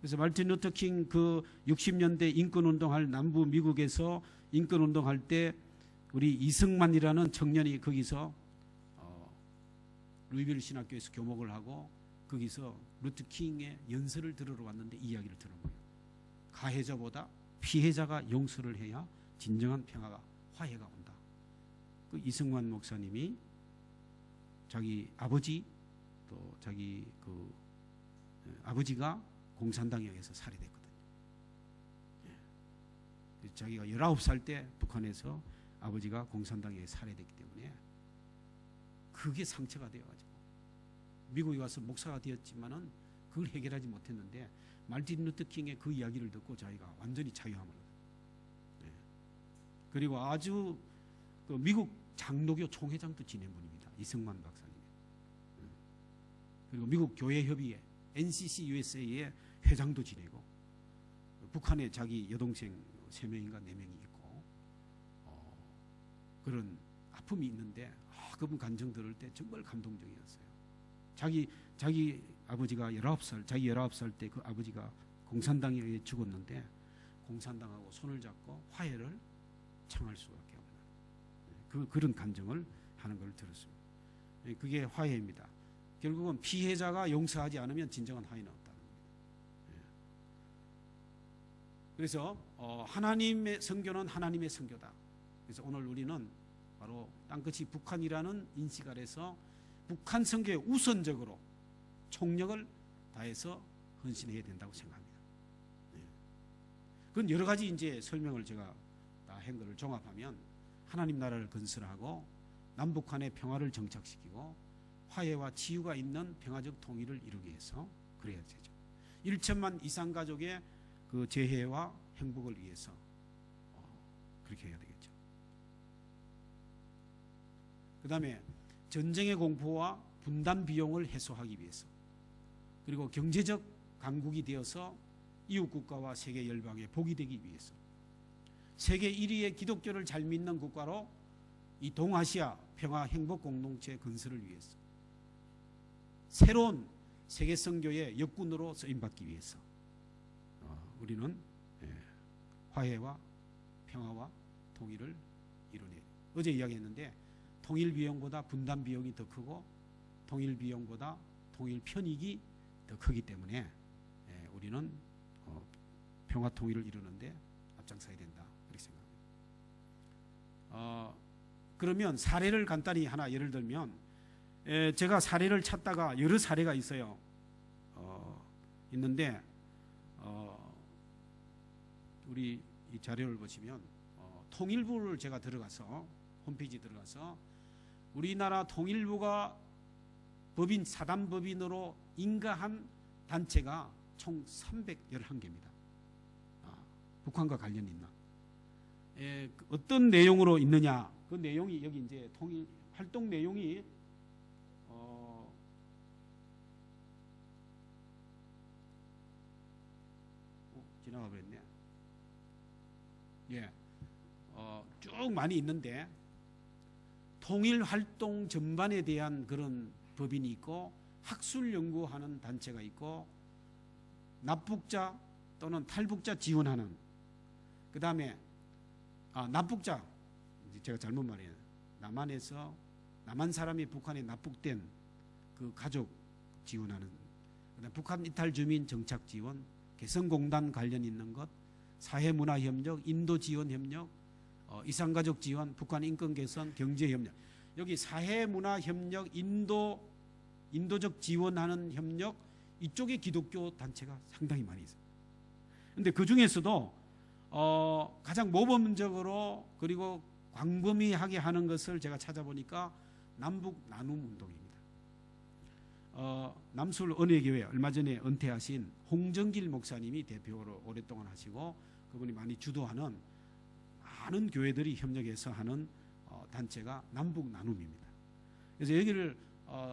그래서 마틴 루터 킹 그 60년대 인권운동할 남부 미국에서 인권운동할 때 우리 이승만이라는 청년이 거기서 루이빌 신학교에서 교목을 하고 거기서 루터 킹의 연설을 들으러 왔는데 이야기를 들은 거예요. 가해자보다 피해자가 용서를 해야 진정한 평화가 화해가 온다. 그 이승만 목사님이 자기 아버지 또 자기 아버지가 공산당에 의해서 살해됐거든요. 자기가 19살 때 북한에서 아버지가 공산당에 살해됐기 때문에 그게 상처가 되어가지고 미국에 와서 목사가 되었지만은 그걸 해결하지 못했는데 마틴 루터 킹의 그 이야기를 듣고 자기가 완전히 자유함을 얻었어요. 그리고 아주 미국 장로교 총회장도 지낸 분입니다. 이승만 박사님. 그리고 미국 교회협의회 NCC USA의 회장도 지내고 북한에 자기 여동생 3명인가 4명이 있고 그런 아픔이 있는데 그분 간증 들을 때 정말 감동적이었어요. 자기 아버지가 19살, 자기 19살 때 그 아버지가 공산당에 의해 죽었는데 공산당하고 손을 잡고 화해를 청할 수밖에 없는 그런 간증을 하는 걸 들었습니다. 그게 화해입니다. 결국은 피해자가 용서하지 않으면 진정한 화해는 없다는 겁니다. 그래서 하나님의 선교는 하나님의 선교다. 그래서 오늘 우리는 바로 땅끝이 북한이라는 인식 아래서 북한 선교에 우선적으로 총력을 다해서 헌신해야 된다고 생각합니다. 그건 여러 가지 이제 설명을 제가 다 한 것을 종합하면 하나님 나라를 건설하고 남북한의 평화를 정착시키고 화해와 치유가 있는 평화적 통일을 이루기 위해서 그래야 되죠. 1천만 이상 가족의 그 재해와 행복을 위해서 그렇게 해야 되겠죠. 그 다음에 전쟁의 공포와 분단 비용을 해소하기 위해서 그리고 경제적 강국이 되어서 이웃 국가와 세계 열방에 복이 되기 위해서 세계 1위의 기독교를 잘 믿는 국가로 이 동아시아 평화 행복 공동체 건설을 위해서 새로운 세계 선교의 역군으로 쓰임받기 위해서 우리는 화해와 평화와 통일을 이루네. 어제 이야기했는데 통일 비용보다 분단 비용이 더 크고 통일 비용보다 통일 편익이 더 크기 때문에 우리는 평화 통일을 이루는데 앞장서야 된다 이렇게 생각합니다. 그러면 사례를 간단히 하나 예를 들면 제가 사례를 찾다가 여러 사례가 있어요. 있는데 우리 이 자료를 보시면 통일부를 제가 들어가서 홈페이지 들어가서 우리나라 통일부가 법인 사단법인으로 인가한 단체가 총 311개입니다. 북한과 관련이 있나? 어떤 내용으로 있느냐? 그 내용이 여기 이제 통일 활동 내용이 지나가 버렸네. 쭉 많이 있는데 통일 활동 전반에 대한 그런 법인이 있고 학술 연구하는 단체가 있고 납북자 또는 탈북자 지원하는 그 다음에 납북자 제가 잘못 말해요. 남한 사람이 북한에 납북된 그 가족 지원하는 그다음 북한 이탈 주민 정착 지원 개성공단 관련 있는 것 사회문화협력 인도지원협력 이산가족 지원 북한 인권 개선 경제협력 여기 사회문화협력 인도적 지원하는 협력 이쪽에 기독교 단체가 상당히 많이 있어요. 그런데 그 중에서도 가장 모범적으로 그리고 광범위하게 하는 것을 제가 찾아보니까 남북 나눔 운동입니다. 남수울 은혜교회 얼마 전에 은퇴하신 홍정길 목사님이 대표로 오랫동안 하시고 그분이 많이 주도하는 많은 교회들이 협력해서 하는 단체가 남북 나눔입니다. 그래서 여기를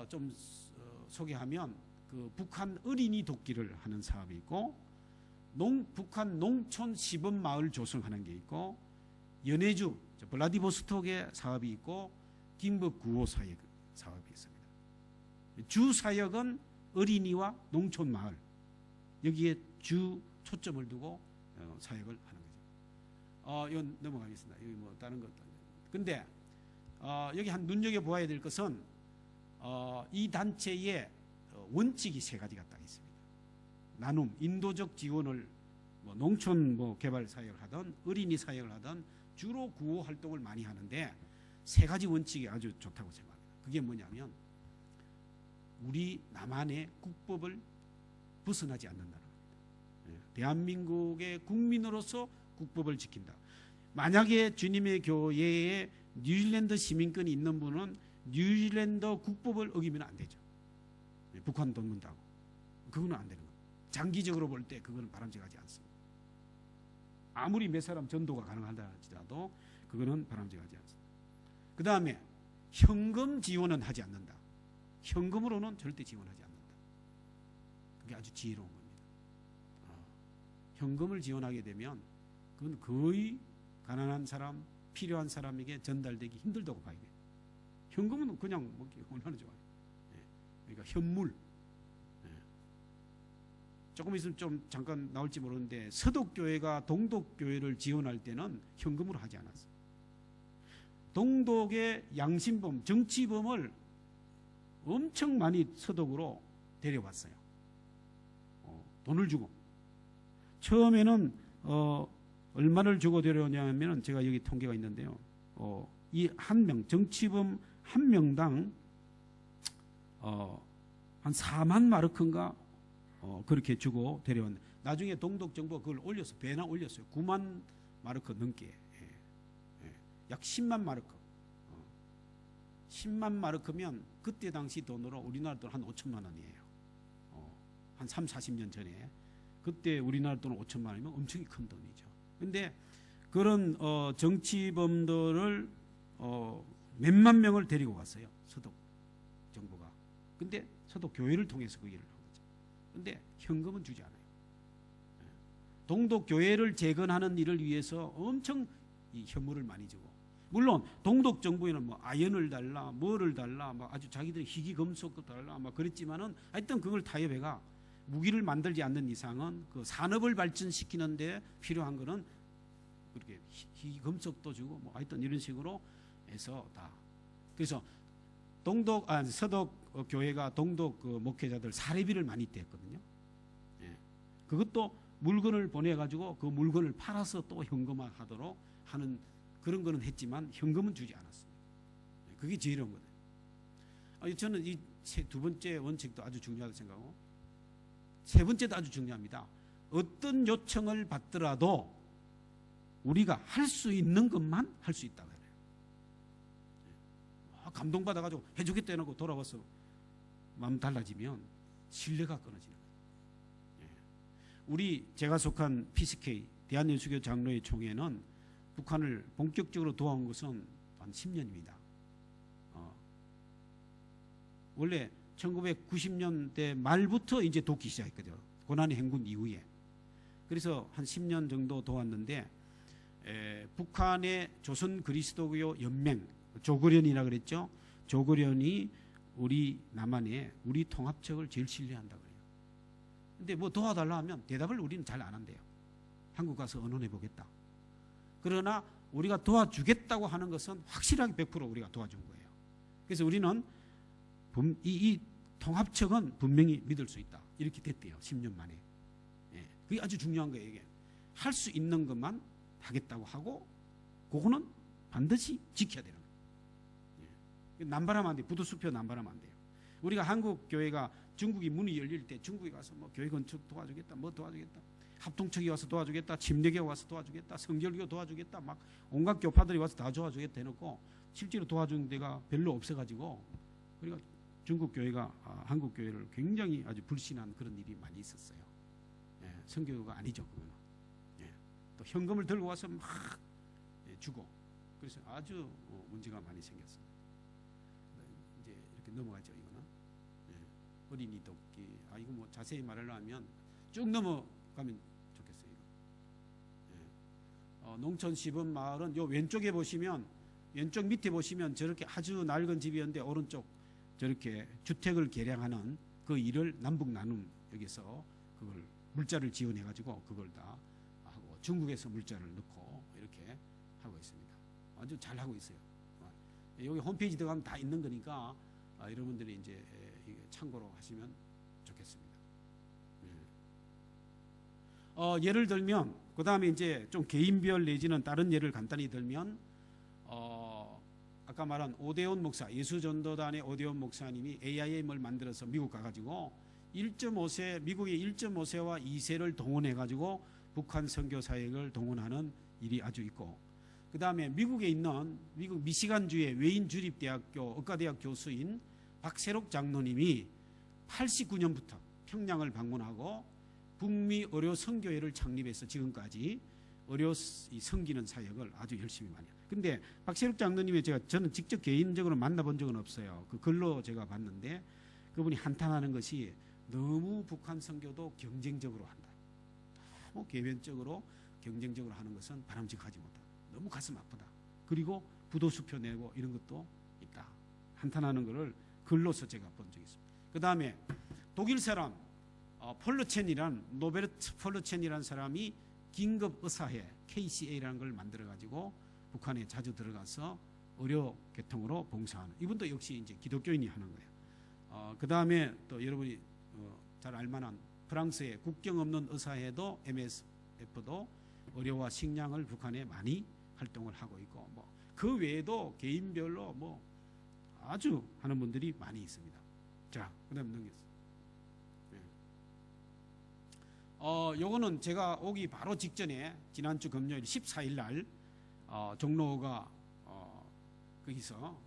좀 소개하면 그 북한 어린이 돕기를 하는 사업이 있고, 북한 농촌 시범 마을 조성하는 게 있고, 연해주 블라디보스톡의 사업이 있고, 김북 구호 사역 사업이 있습니다. 주 사역은 어린이와 농촌 마을, 여기에 주 초점을 두고 사역을 하는 거죠. 이건 넘어가겠습니다. 여기 뭐 다른 것도. 근데 여기 한 눈여겨 보아야 될 것은 이 단체의 원칙이 세 가지가 딱 있습니다. 나눔, 인도적 지원을 농촌 개발 사역을 하든 어린이 사역을 하든 주로 구호 활동을 많이 하는데 세 가지 원칙이 아주 좋다고 생각합니다. 그게 뭐냐면 우리 남한의 국법을 벗어나지 않는다는 겁니다. 대한민국의 국민으로서 국법을 지킨다. 만약에 주님의 교회에 뉴질랜드 시민권이 있는 분은 뉴질랜드 국법을 어기면 안 되죠. 북한 돈 문다고. 그거는 안 되는 거예요. 장기적으로 볼 때 그거는 바람직하지 않습니다. 아무리 몇 사람 전도가 가능하다 할지라도 그거는 바람직하지 않습니다. 그 다음에 현금 지원은 하지 않는다. 현금으로는 절대 지원하지 않는다. 그게 아주 지혜로운 겁니다. 현금을 지원하게 되면 그건 거의 가난한 사람, 필요한 사람에게 전달되기 힘들다고 봐야 돼요. 현금은 그냥 먹기 얼마나 좋아요. 그러니까 현물. 조금 있으면 좀 잠깐 나올지 모르는데 서독교회가 동독교회를 지원할 때는 현금으로 하지 않았어요. 동독의 양심범, 정치범을 엄청 많이 서독으로 데려왔어요. 돈을 주고. 처음에는 얼마를 주고 데려오냐면 제가 여기 통계가 있는데요. 이 한 명, 정치범 한 명당 한 4만 마르크인가 그렇게 주고 데려왔는데 나중에 동독 정부가 그걸 올려서 배나 올렸어요. 9만 마르크 넘게. 약 10만 마르크. 10만 마르크면 그때 당시 돈으로 우리나라 돈 한 5천만 원이에요. 한 3, 40년 전에. 그때 우리나라 돈 5천만 원이면 엄청 큰 돈이죠. 근데 그런 정치범들을 몇만 명을 데리고 갔어요. 서독 정부가. 근데 서독 교회를 통해서 그 일을 한 거죠. 근데 현금은 주지 않아요. 동독 교회를 재건하는 일을 위해서 엄청 이 현물을 많이 주고, 물론 동독 정부에는 뭐 아연을 달라, 뭐를 달라, 막 아주 자기들의 희귀 금속도 달라, 막 그랬지만은 하여튼 그걸 타협해가 무기를 만들지 않는 이상은 그 산업을 발전시키는데 필요한 거는 그렇게 희귀 금속도 주고 뭐 하여튼 이런 식으로 해서 다. 그래서 서독 교회가 동독 그 목회자들 사례비를 많이 떼었거든요. 그것도 물건을 보내가지고 그 물건을 팔아서 또 현금화하도록 하는 그런 거는 했지만 현금은 주지 않았습니다. 그게 지혜로운 거예요. 저는 이 두 번째 원칙도 아주 중요하다고 생각하고, 세 번째도 아주 중요합니다. 어떤 요청을 받더라도 우리가 할 수 있는 것만 할 수 있다고 해요. 감동받아가지고 해주겠다 해놓고 돌아와서 마음 달라지면 신뢰가 끊어지는 거예요. 제가 속한 PCK 대한예수교 장로회 총회는 북한을 본격적으로 도와온 것은 한 10년입니다. 원래 1990년대 말부터 이제 돕기 시작했거든요. 고난의 행군 이후에. 그래서 한 10년 정도 도왔는데 북한의 조선 그리스도교 연맹, 조그련이라 그랬죠. 조그련이 우리 남한에 우리 통합청을 제일 신뢰한다 그래요. 근데 뭐 도와달라 하면 대답을 우리는 잘 안 한대요. 한국 가서 의논해 보겠다. 그러나 우리가 도와주겠다고 하는 것은 확실하게 100% 우리가 도와준 거예요. 그래서 우리는 이 통합청은 분명히 믿을 수 있다. 이렇게 됐대요. 10년 만에. 그게 아주 중요한 거예요. 이게 할 수 있는 것만 하겠다고 하고 그거는 반드시 지켜야 되는 거예요. 남발하면 안 돼요. 부두수표 남발하면 안 돼요. 우리가 한국 교회가 중국이 문이 열릴 때 중국에 가서 뭐 교회 건축 도와주겠다, 뭐 도와주겠다, 합동척이 와서 도와주겠다, 침례교 와서 도와주겠다, 성결교 도와주겠다, 막 온갖 교파들이 와서 다 도와주겠다 해놓고 실제로 도와주는 데가 별로 없어가지고 우리가 중국 교회가 한국 교회를 굉장히 아주 불신한 그런 일이 많이 있었어요. 성교가 아니죠, 그거는. 또 현금을 들고 와서 막 주고, 그래서 아주 문제가 많이 생겼습니다. 이제 이렇게 넘어가죠, 이거는. 어린이 돕기. 이거 뭐 자세히 말하려면 쭉 넘어가면 좋겠어요. 예. 농촌 시범 마을은 요 왼쪽에 보시면, 왼쪽 밑에 보시면 저렇게 아주 낡은 집이었는데 오른쪽 저렇게 주택을 개량하는 그 일을 남북 나눔 여기서 그걸 물자를 지원해 가지고 그걸 다 하고, 중국에서 물자를 넣고 이렇게 하고 있습니다. 아주 잘 하고 있어요. 여기 홈페이지 들어가면 다 있는 거니까 여러분들이 이제 참고로 하시면 좋겠습니다. 예를 들면 그 다음에 이제 좀 개인별 내지는 다른 예를 간단히 들면 아까 말한 오대온 목사, 예수전도단의 오대온 목사님이 AIM을 만들어서 미국 가가지고 1.5세, 미국의 1.5세와 2세를 동원해가지고 북한 선교 사역을 동원하는 일이 아주 있고, 그 다음에 미국에 있는 미국 미시간주의 웨인 주립대학교 의과대학 교수인 박세록 장로님이 89년부터 평양을 방문하고 북미 의료 선교회를 창립해서 지금까지 의료 섬기는 사역을 아주 열심히 많이 해요. 근데 박세록 장로님이 저는 직접 개인적으로 만나본 적은 없어요. 그 글로 제가 봤는데 그분이 한탄하는 것이 너무 북한 선교도 경쟁적으로 한다. 너무 개별적으로 경쟁적으로 하는 것은 바람직하지 못하다. 너무 가슴 아프다. 그리고 부도수표 내고 이런 것도 있다. 한탄하는 것을 글로서 제가 본 적이 있습니다. 그 다음에 독일 사람 폴르첸이란, 노베르트 폴르첸이라는 사람이 긴급 의사회 KCA라는 걸 만들어 가지고 북한에 자주 들어가서 의료 계통으로 봉사하는, 이분도 역시 이제 기독교인이 하는 거예요. 그 다음에 또 여러분이 잘 알만한 프랑스의 국경 없는 의사회도 MSF도 의료와 식량을 북한에 많이 활동을 하고 있고, 뭐 그 외에도 개인별로 뭐 아주 하는 분들이 많이 있습니다. 자, 그다음 넘기겠습니다. 요거는 제가 오기 바로 직전에 지난주 금요일 14일 날 종로가 거기서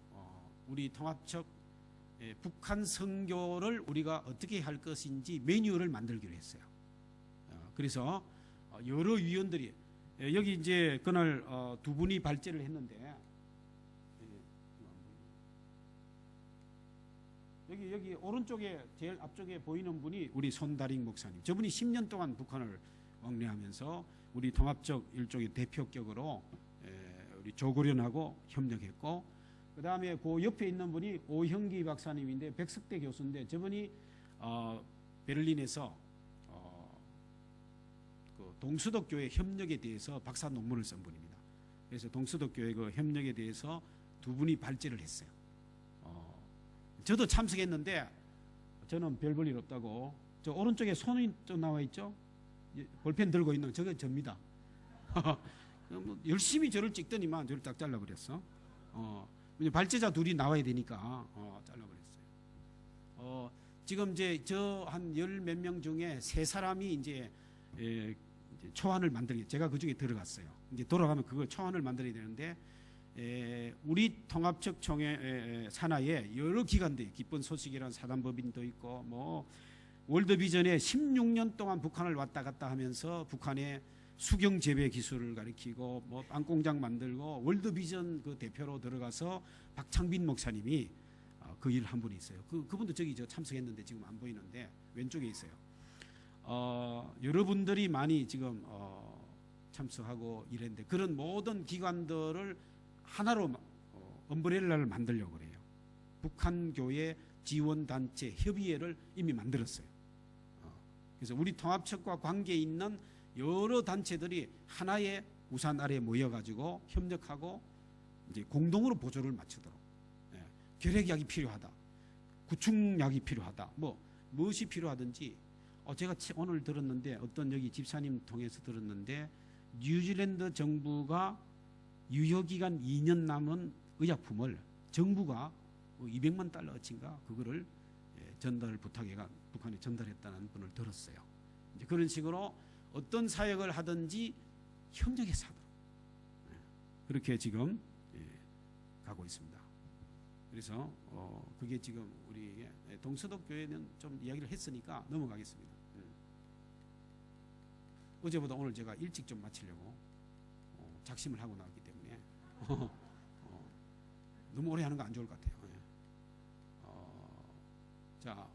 우리 통합적 북한 선교를 우리가 어떻게 할 것인지 매뉴얼을 만들기로 했어요. 그래서 여러 위원들이 여기 이제 그날 두 분이 발제를 했는데, 여기 오른쪽에 제일 앞쪽에 보이는 분이 우리 손다링 목사님. 저분이 10년 동안 북한을 왕래하면서 우리 통합적 일종의 대표격으로 우리 조고련하고 협력했고, 그 다음에 그 옆에 있는 분이 오형기 박사님인데 백석대 교수인데, 저분이 베를린에서 그 동수독교회 협력에 대해서 박사 논문을 쓴 분입니다. 그래서 동수독교회 그 협력에 대해서 두 분이 발제를 했어요. 저도 참석했는데 저는 별 볼 일 없다고, 저 오른쪽에 손이 좀 나와 있죠? 볼펜 들고 있는 저게 접니다. 열심히 저를 찍더니만 저를 딱 잘라버렸어. 발제자 둘이 나와야 되니까 잘라버렸어요. 지금 이제 저 한 열 몇 명 중에 세 사람이 이제 초안을 만들기, 제가 그 중에 들어갔어요. 이제 돌아가면 그걸 초안을 만들어야 되는데, 우리 통합적 총회 산하에 여러 기관들이, 기쁜 소식이라는 사단법인도 있고, 뭐 월드비전에 16년 동안 북한을 왔다 갔다 하면서 북한의 수경 재배 기술을 가르치고 뭐 빵공장 만들고 월드비전 그 대표로 들어가서 박창빈 목사님이 그 일 한 분이 있어요. 그분도 저기 저 참석했는데 지금 안 보이는데 왼쪽에 있어요. 여러분들이 많이 지금 참석하고 이랬는데, 그런 모든 기관들을 하나로 엄브렐라를 만들려고 그래요. 북한교회 지원단체 협의회를 이미 만들었어요. 그래서 우리 통합측과 관계 있는 여러 단체들이 하나의 우산 아래 모여가지고 협력하고 이제 공동으로 보조를 맞추도록, 결핵약이 필요하다, 구충약이 필요하다, 무엇이 필요하든지. 제가 오늘 들었는데, 어떤 여기 집사님 통해서 들었는데, 뉴질랜드 정부가 유효기간 2년 남은 의약품을 정부가 $200만 그거를 전달을 부탁해가 북한에 전달했다는 분을 들었어요. 이제 그런 식으로 어떤 사역을 하든지 협력해서 하도록 그렇게 지금 가고 있습니다. 그래서 그게 지금 우리 동서독 교회는 좀 이야기를 했으니까 넘어가겠습니다. 어제보다 오늘 제가 일찍 좀 마치려고 작심을 하고 나왔기 때문에 너무 오래 하는 거 안 좋을 것 같아요. 자,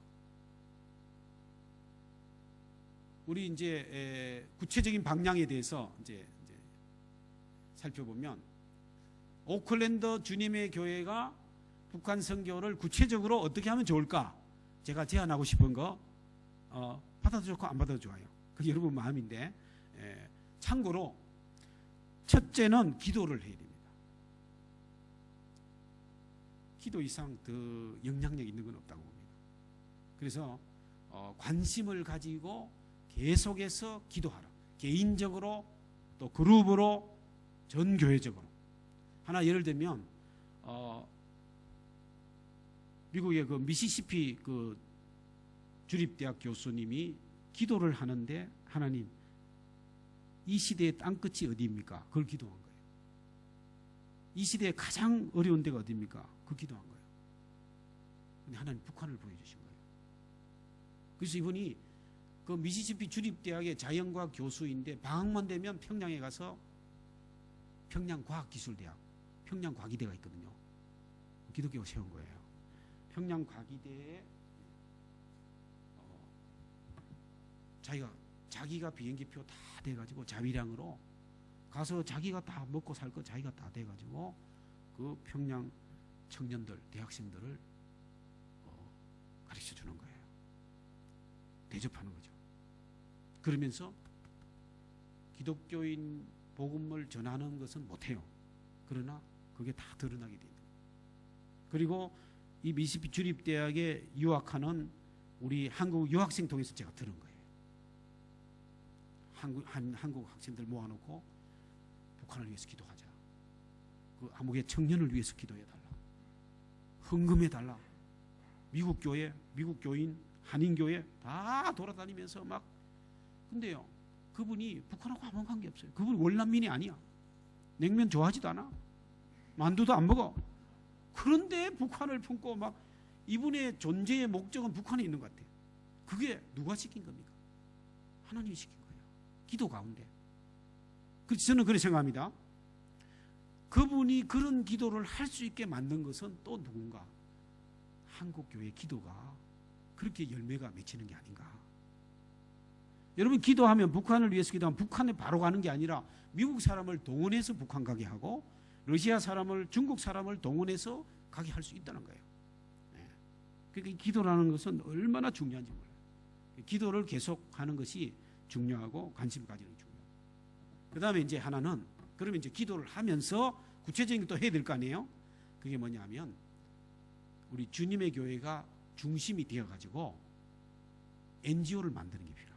우리 이제 구체적인 방향에 대해서 이제 살펴보면 오클랜드 주님의 교회가 북한 선교를 구체적으로 어떻게 하면 좋을까? 제가 제안하고 싶은 거 받아도 좋고 안 받아도 좋아요. 그게 여러분 마음인데 참고로 첫째는 기도를 해야 됩니다. 기도 이상 더 영향력 있는 건 없다고 봅니다. 그래서 관심을 가지고 계속해서 기도하라. 개인적으로 또 그룹으로 전 교회적으로. 하나 예를 들면 미국의 그 미시시피 그 주립대학 교수님이 기도를 하는데 하나님 이 시대의 땅끝이 어디입니까? 그걸 기도한 거예요. 이 시대에 가장 어려운 데가 어디입니까? 그 기도한 거예요. 근데 하나님 북한을 보여주신 거예요. 그래서 이분이 그 미시시피 주립대학의 자연과학 교수인데 방학만 되면 평양에 가서 평양과학기술대학, 평양과기대가 있거든요. 기독교가 세운 거예요. 평양과기대에 자기가 비행기표 다 돼가지고 자위량으로 가서 자기가 다 먹고 살 거 자기가 다 돼가지고 그 평양 청년들, 대학생들을 가르쳐 주는 거예요. 대접하는 거죠. 그러면서 기독교인 복음을 전하는 것은 못해요. 그러나 그게 다 드러나게 됩니다. 그리고 이 미시시피 주립대학에 유학하는 우리 한국 유학생 통해서 제가 들은 거예요. 한국 학생들 모아놓고 북한을 위해서 기도하자. 그 암흑의 청년을 위해서 기도해달라. 헌금해달라. 미국 교회, 미국 교인, 한인교회 다 돌아다니면서 막. 근데요, 그분이 북한하고 아무 관계 없어요. 그분 월남민이 아니야. 냉면 좋아하지도 않아. 만두도 안 먹어. 그런데 북한을 품고 막 이분의 존재의 목적은 북한에 있는 것 같아요. 그게 누가 시킨 겁니까? 하나님이 시킨 거예요. 기도 가운데. 그래서 저는 그렇게 생각합니다. 그분이 그런 기도를 할 수 있게 만든 것은 또 누군가? 한국교회 기도가 그렇게 열매가 맺히는 게 아닌가. 여러분 기도하면 북한을 위해서 기도하면 북한에 바로 가는 게 아니라 미국 사람을 동원해서 북한 가게 하고 러시아 사람을 중국 사람을 동원해서 가게 할 수 있다는 거예요. 그러니까 기도라는 것은 얼마나 중요한지 몰라요. 기도를 계속하는 것이 중요하고 관심 가지는 중요해요. 그 다음에 이제 하나는 그러면 이제 기도를 하면서 구체적인 것도 해야 될 거 아니에요. 그게 뭐냐면 우리 주님의 교회가 중심이 되어가지고 NGO를 만드는 게 필요합니다.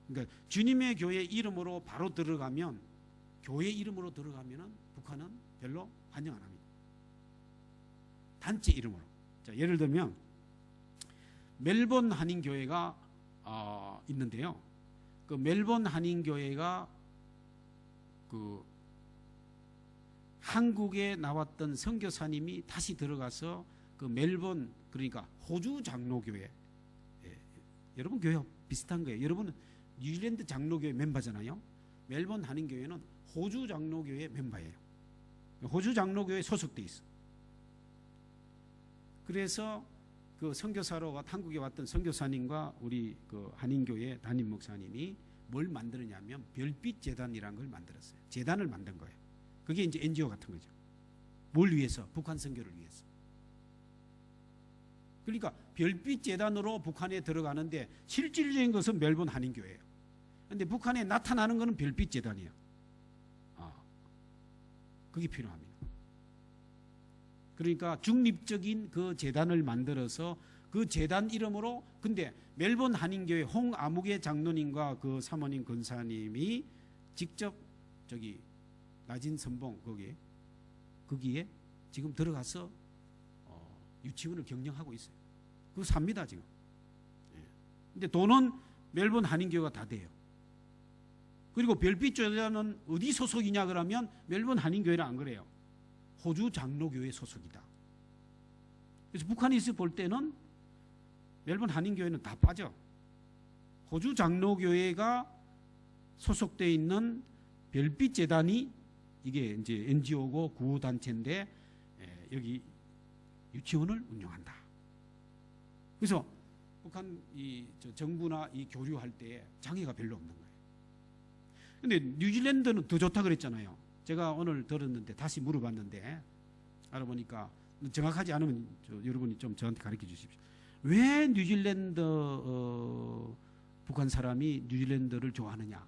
그러니까 주님의 교회 이름으로 바로 들어가면 교회 이름으로 들어가면은 북한은 별로 환영 안 합니다. 단체 이름으로. 자, 예를 들면 멜번 한인교회가 있는데요. 그 멜번 한인교회가 그 한국에 나왔던 선교사님이 다시 들어가서 그 멜번 그러니까 호주 장로교회 여러분 교회 비슷한 거예요. 여러분은 뉴질랜드 장로교회 멤버잖아요. 멜번 한인교회는 호주 장로교회 멤버예요. 호주 장로교회에 소속돼 있어. 그래서 그 선교사로 한국에 왔던 선교사님과 우리 그 한인교회 담임 목사님이 뭘 만드느냐면 별빛 재단이라는 걸 만들었어요. 재단을 만든 거예요. 그게 이제 NGO 같은 거죠. 뭘 위해서? 북한 선교를 위해서. 그러니까 별빛 재단으로 북한에 들어가는데 실질적인 것은 멜번 한인교회예요. 그런데 북한에 나타나는 것은 별빛 재단이에요. 그게 필요합니다. 그러니까 중립적인 그 재단을 만들어서 그 재단 이름으로 근데 멜번 한인교회 홍아무개 장로님과 그 사모님 권사님이 직접 저기 낮은 선봉 거기에 지금 들어가서 유치원을 경영하고 있어요. 그거 삽니다 지금. 근데 돈은 멜번 한인교회가 다 돼요. 그리고 별빛 재단은 어디 소속이냐 그러면 멜번 한인교회는 안 그래요. 호주 장로교회 소속이다. 그래서 북한에서 볼 때는 멜번 한인교회는 다 빠져. 호주 장로교회가 소속되어 있는 별빛 재단이 이게 이제 NGO고 구호단체인데 여기 유치원을 운영한다. 그래서 북한 정부나 이 교류할 때 장애가 별로 없는 거예요. 근데 뉴질랜드는 더 좋다 그랬잖아요. 제가 오늘 들었는데 다시 물어봤는데 알아보니까 정확하지 않으면 여러분이 좀 저한테 가르쳐 주십시오. 왜 뉴질랜드 북한 사람이 뉴질랜드를 좋아하느냐?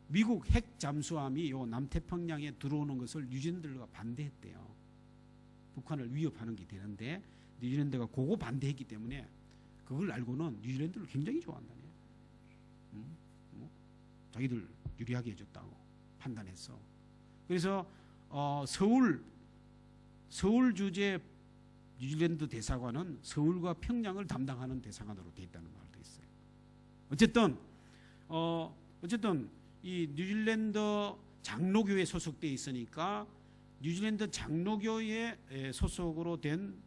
미국 핵 잠수함이 요 남태평양에 들어오는 것을 뉴질랜드가 반대했대요. 북한을 위협하는 게 되는데 뉴질랜드가 그거 반대했기 때문에 그걸 알고는 뉴질랜드를 굉장히 좋아한다네. 자기들 유리하게 해줬다고 판단했어. 그래서 서울 주재 뉴질랜드 대사관은 서울과 평양을 담당하는 대사관으로 돼 있다는 말도 있어요. 어쨌든 이 뉴질랜드 장로교에 소속돼 있으니까 뉴질랜드 장로교에 소속으로 된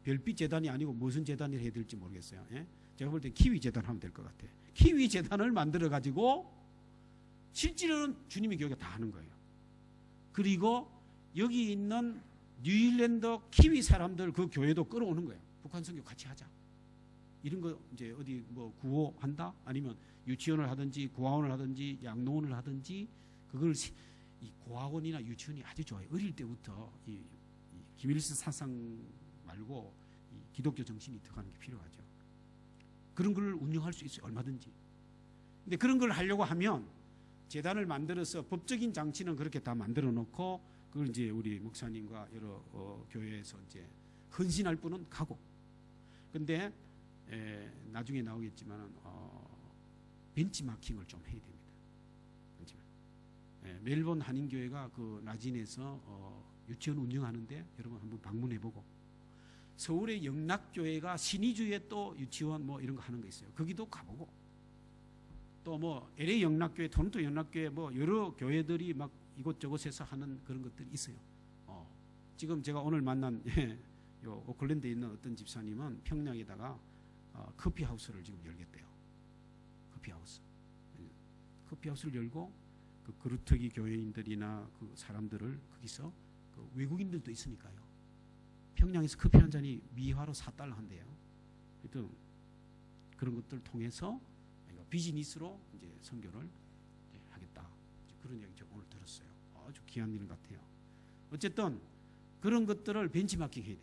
별빛 재단이 아니고 무슨 재단을 해야 될지 모르겠어요. 예? 제가 볼 때 키위 재단 하면 될 것 같아. 키위 재단을 만들어 가지고 실질은 주님의 교회가 다 하는 거예요. 그리고 여기 있는 뉴질랜드 키위 사람들 그 교회도 끌어오는 거예요. 북한 선교 같이 하자. 이런 거 이제 어디 뭐 구호한다? 아니면 유치원을 하든지 고아원을 하든지 양로원을 하든지 그걸 이 고아원이나 유치원이 아주 좋아요. 어릴 때부터 이 김일성 사상 말고 이 기독교 정신이 들어가는 게 필요하죠. 그런 걸 운영할 수 있어요. 얼마든지. 근데 그런 걸 하려고 하면 재단을 만들어서 법적인 장치는 그렇게 다 만들어 놓고 그걸 이제 우리 목사님과 여러 교회에서 이제 헌신할 분은 가고. 근데 나중에 나오겠지만은 벤치마킹을 좀 해야 됩니다. 멜번 한인교회가 그 나진에서 유치원 운영하는데 여러분 한번 방문해보고, 서울의 영락교회가 신의주에 또 유치원 뭐 이런 거 하는 거 있어요. 거기도 가보고, 또 뭐 LA 영락교회, 토론토 영락교회 뭐 여러 교회들이 막 이곳저곳에서 하는 그런 것들이 있어요. 지금 제가 오늘 만난 요 오클랜드에 있는 어떤 집사님은 평양에다가 커피하우스를 지금 열겠대요. 커피하우스를 열고 그 그루터기 교회인들이나 그 사람들을 거기서 그 외국인들도 있으니까요. 평양에서 커피 한 잔이 미화로 $4 한대요. 하여튼 그런 것들을 통해서 비즈니스로 이제 선교를 하겠다. 그런 얘기 제가 오늘 들었어요. 아주 귀한 일 같아요. 어쨌든 그런 것들을 벤치마킹 해야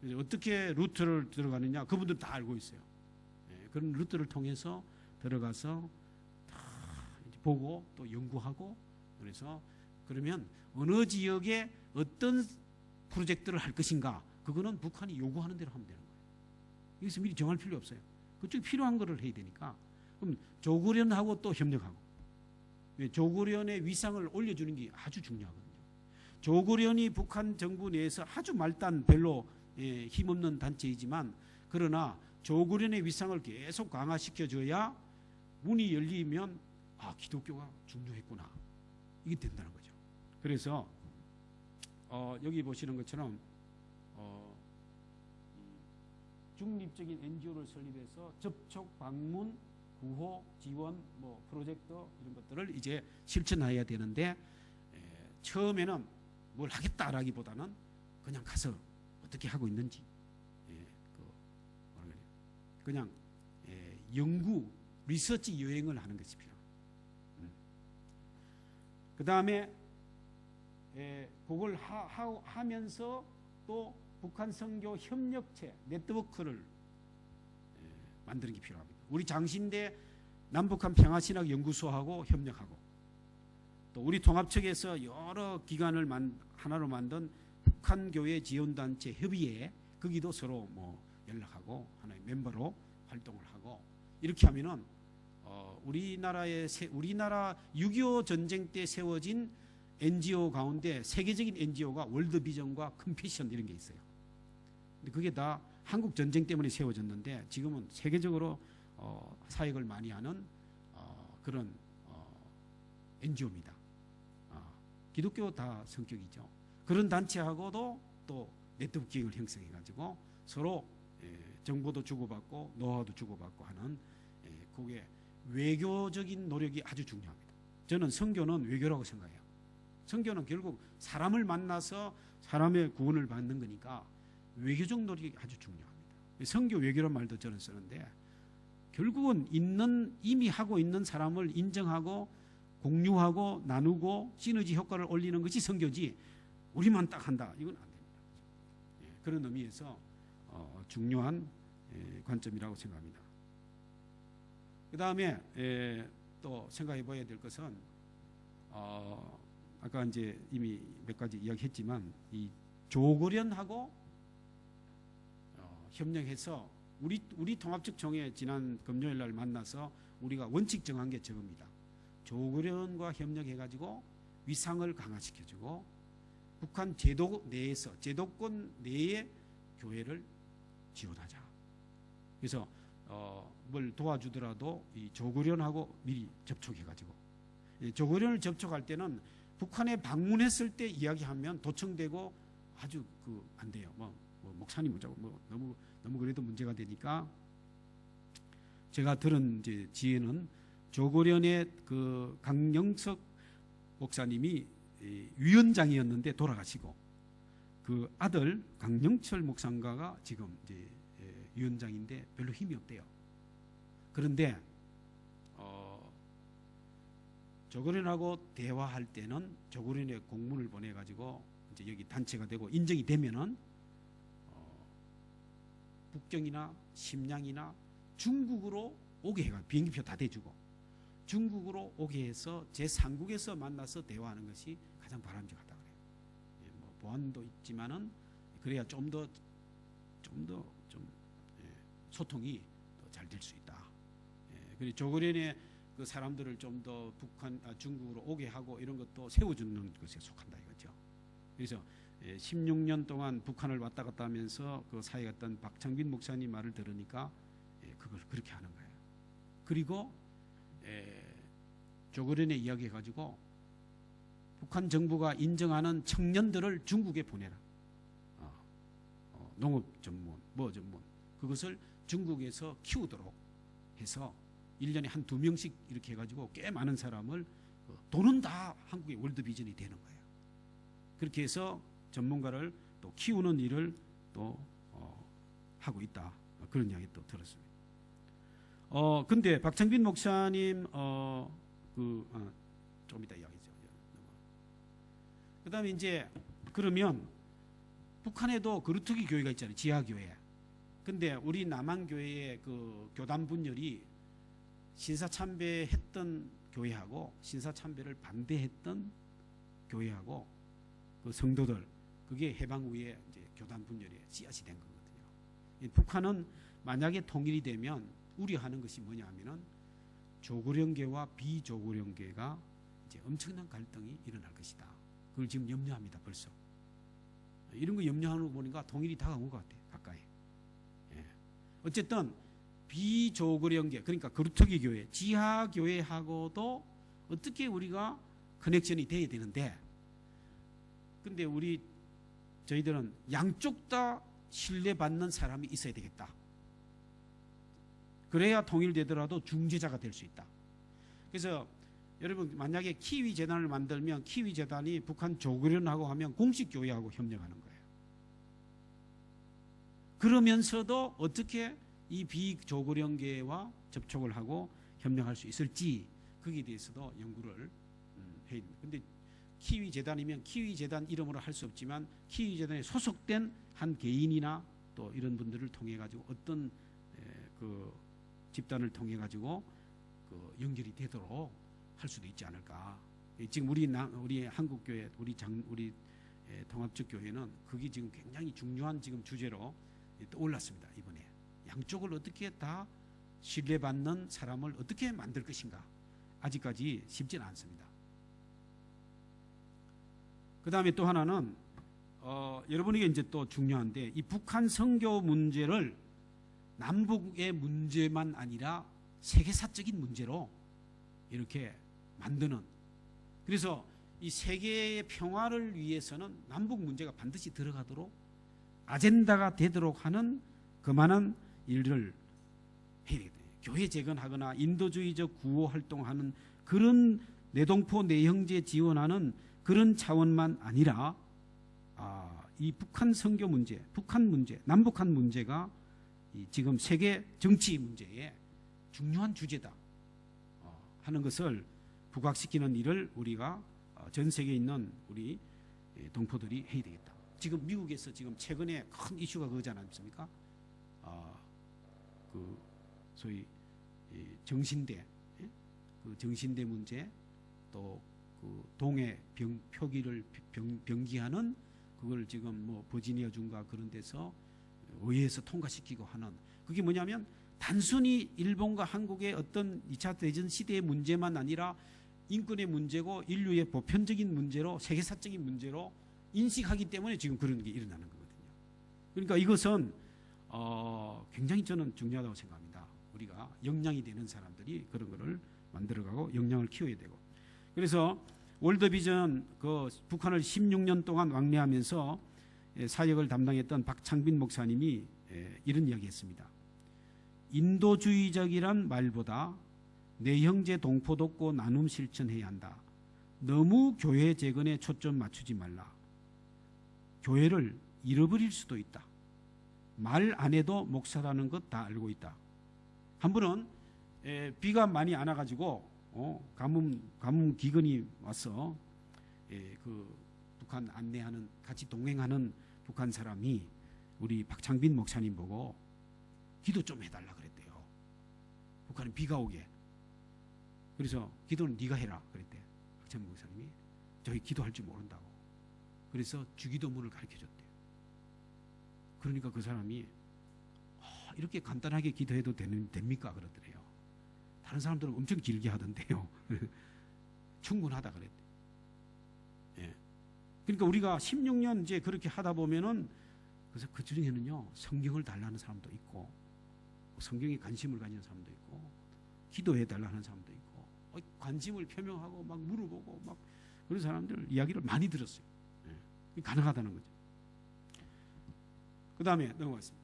돼요. 어떻게 루트를 들어가느냐 그분들 다 알고 있어요. 그런 루트를 통해서 들어가서 다 보고 또 연구하고, 그래서 그러면 어느 지역에 어떤 프로젝트를 할 것인가 그거는 북한이 요구하는 대로 하면 되는 거예요. 여기서 미리 정할 필요 없어요. 그쪽이 필요한 거를 해야 되니까. 그럼 조국련하고 또 협력하고, 조국련의 위상을 올려주는 게 아주 중요하거든요. 조국련이 북한 정부 내에서 아주 말단 별로 힘없는 단체이지만, 그러나 조국련의 위상을 계속 강화시켜줘야 문이 열리면 기독교가 중요했구나 이게 된다는 거죠. 그래서 여기 보시는 것처럼 중립적인 NGO를 설립해서 접촉, 방문, 구호, 지원, 뭐 프로젝트 이런 것들을 이제 실천해야 되는데, 처음에는 뭘 하겠다라기보다는 그냥 가서 어떻게 하고 있는지 그냥 연구, 리서치 여행을 하는 것이 필요합니다. 그 다음에 그걸 하면서 또 북한 선교 협력체 네트워크를 만드는 게 필요합니다. 우리 장신대 남북한 평화신학 연구소하고 협력하고, 또 우리 통합측에서 여러 기관을 하나로 만든 북한교회 지원단체 협의회, 거기도 서로 뭐 연락하고 하나의 멤버로 활동을 하고, 이렇게 하면은 우리나라 6.25 전쟁 때 세워진 NGO 가운데 세계적인 NGO가 월드비전과 컴패션 이런 게 있어요. 근데 그게 다 한국 전쟁 때문에 세워졌는데 지금은 세계적으로 사역을 많이 하는 그런 NGO입니다. 기독교 다 성격이죠. 그런 단체하고도 또 네트워크 기획을 형성해가지고 서로 정보도 주고받고 노하우도 주고받고 하는, 그게 외교적인 노력이 아주 중요합니다. 저는 선교는 외교라고 생각해요. 선교는 결국 사람을 만나서 사람의 구원을 받는 거니까 외교적 노력이 아주 중요합니다. 선교 외교란 말도 저는 쓰는데 결국은 이미 하고 있는 사람을 인정하고 공유하고 나누고 시너지 효과를 올리는 것이 선교지 우리만 딱 한다 이건 안 됩니다. 그런 의미에서 중요한 관점이라고 생각합니다. 그 다음에 또 생각해 봐야 될 것은 아까 이제 이미 몇 가지 이야기했지만 이 조고련하고 협력해서 우리 통합적 총회 지난 금요일 날 만나서 우리가 원칙 정한 게 저겁니다. 조고련과 협력해가지고 위상을 강화시켜주고 북한 제도 내에서 제도권 내의 교회를 지원하자. 그래서 뭘 도와주더라도 이 조고련하고 미리 접촉해가지고 조고련을 접촉할 때는 북한에 방문했을 때 이야기하면 도청되고 아주 안 돼요. 뭐 목사님 뭐자고 너무 그래도 문제가 되니까 제가 들은 이제 지혜는 조고련의 그 강영석 목사님이 위원장이었는데 돌아가시고 그 아들 강영철 목사인가가 지금 이제 위원장인데 별로 힘이 없대요. 그런데 조고련하고 대화할 때는 조고련의 공문을 보내가지고 이제 여기 단체가 되고 인정이 되면은 북경이나 심양이나 중국으로 오게 해가 비행기표 다 대주고 중국으로 오게 해서 제3국에서 만나서 대화하는 것이 가장 바람직하다 그래요. 뭐 보안도 있지만은 그래야 좀 더 소통이 더 잘 될 수 있다. 그리고 조고련의 그 사람들을 좀 더 중국으로 오게 하고 이런 것도 세워주는 것에 속한다 이거죠. 그래서 16년 동안 북한을 왔다 갔다 하면서 그 사회 갔던 박창빈 목사님 말을 들으니까 그걸 그렇게 하는 거예요. 그리고 조고련에 이야기해가지고 북한 정부가 인정하는 청년들을 중국에 보내라. 농업 전문, 뭐 전문 그것을 중국에서 키우도록 해서 1년에 한 2명씩 이렇게 해가지고 꽤 많은 사람을 돈은 다 한국의 월드비전이 되는 거예요. 그렇게 해서 전문가를 또 키우는 일을 또 하고 있다. 그런 이야기 또 들었습니다. 근데 박창빈 목사님 좀 이따 이야기죠. 그다음에 이제 그러면 북한에도 그루터기 교회가 있잖아요. 지하교회. 근데 우리 남한교회의 그 교단 분열이 신사참배했던 교회하고 신사참배를 반대했던 교회하고 그 성도들 그게 해방 후에 이제 교단 분열의 씨앗이 된 거거든요. 북한은 만약에 통일이 되면 우려하는 것이 뭐냐면은 조고령계와 비조고령계가 이제 엄청난 갈등이 일어날 것이다. 그걸 지금 염려합니다. 벌써 이런 거 염려하는 거 보니까 통일이 다가온 것 같아요. 가까이. 어쨌든 비조고령계 그러니까 그루터기 교회, 지하 교회하고도 어떻게 우리가 커넥션이 돼야 되는데, 근데 저희들은 양쪽 다 신뢰받는 사람이 있어야 되겠다. 그래야 통일되더라도 중재자가 될 수 있다. 그래서 여러분 만약에 키위 재단을 만들면 키위 재단이 북한 조고련하고 하면 공식 교회하고 협력하는 거예요. 그러면서도 어떻게 이 비조고령계와 접촉을 하고 협력할 수 있을지 거기에 대해서도 연구를 해야 됩니다. 근데 키위 재단이면 키위 재단 이름으로 할 수 없지만 키위 재단에 소속된 한 개인이나 또 이런 분들을 통해 가지고 어떤 그 집단을 통해 가지고 그 연결이 되도록 할 수도 있지 않을까. 지금 우리 한국 교회 우리 통합적 교회는 그게 지금 굉장히 중요한 지금 주제로 떠올랐습니다. 이번에 양쪽을 어떻게 다 신뢰받는 사람을 어떻게 만들 것인가 아직까지 쉽지는 않습니다. 그 다음에 또 하나는 여러분에게 이제 또 중요한데 이 북한 선교 문제를 남북의 문제만 아니라 세계사적인 문제로 이렇게 만드는, 그래서 이 세계의 평화를 위해서는 남북 문제가 반드시 들어가도록 아젠다가 되도록 하는 그만한 일을 해야 되겠다. 교회 재건하거나 인도주의적 구호 활동하는 그런 내동포 내형제 지원하는 그런 차원만 아니라 이 북한 선교 문제, 북한 문제, 남북한 문제가 지금 세계 정치 문제에 중요한 주제다 하는 것을 부각시키는 일을 우리가 전 세계에 있는 우리 동포들이 해야 되겠다. 지금 미국에서 지금 최근에 큰 이슈가 그거지 않습니까? 그 소위 정신대, 그 정신대 문제, 또 그 동해 표기를 병기하는 그걸 지금 뭐 버지니아 주가 그런 데서 의회에서 통과시키고 하는, 그게 뭐냐면 단순히 일본과 한국의 어떤 2차 대전 시대의 문제만 아니라 인권의 문제고 인류의 보편적인 문제로, 세계사적인 문제로 인식하기 때문에 지금 그런 게 일어나는 거거든요. 그러니까 이것은 굉장히 저는 중요하다고 생각합니다. 우리가 역량이 되는 사람들이 그런 거를 만들어가고 역량을 키워야 되고. 그래서 월드비전 그 북한을 16년 동안 왕래하면서 사역을 담당했던 박창빈 목사님이 이런 이야기했습니다. 인도주의적이란 말보다 내 형제 동포 돕고 나눔 실천해야 한다. 너무 교회 재건에 초점 맞추지 말라. 교회를 잃어버릴 수도 있다. 말 안 해도 목사라는 것 다 알고 있다. 한 분은 비가 많이 안 와가지고 가뭄 기근이 와서 그 북한 안내하는, 같이 동행하는 북한 사람이 우리 박창빈 목사님 보고 기도 좀 해달라 그랬대요. 북한에 비가 오게. 그래서 기도는 네가 해라 그랬대. 박창빈 목사님이 저희 기도할 줄 모른다고. 그래서 주기도문을 가르쳐줬대요. 그러니까 그 사람이 이렇게 간단하게 기도해도 됩니까? 그러더래요. 다른 사람들은 엄청 길게 하던데요. 충분하다 그랬대. 예. 그러니까 우리가 16년 이제 그렇게 하다 보면은, 그래서 그 중에는요, 성경을 달라는 사람도 있고, 성경에 관심을 가진 사람도 있고, 기도해 달라는 사람도 있고, 관심을 표명하고 막 물어보고 막 그런 사람들 이야기를 많이 들었어요. 예. 가능하다는 거죠. 그 다음에 넘어가겠습니다.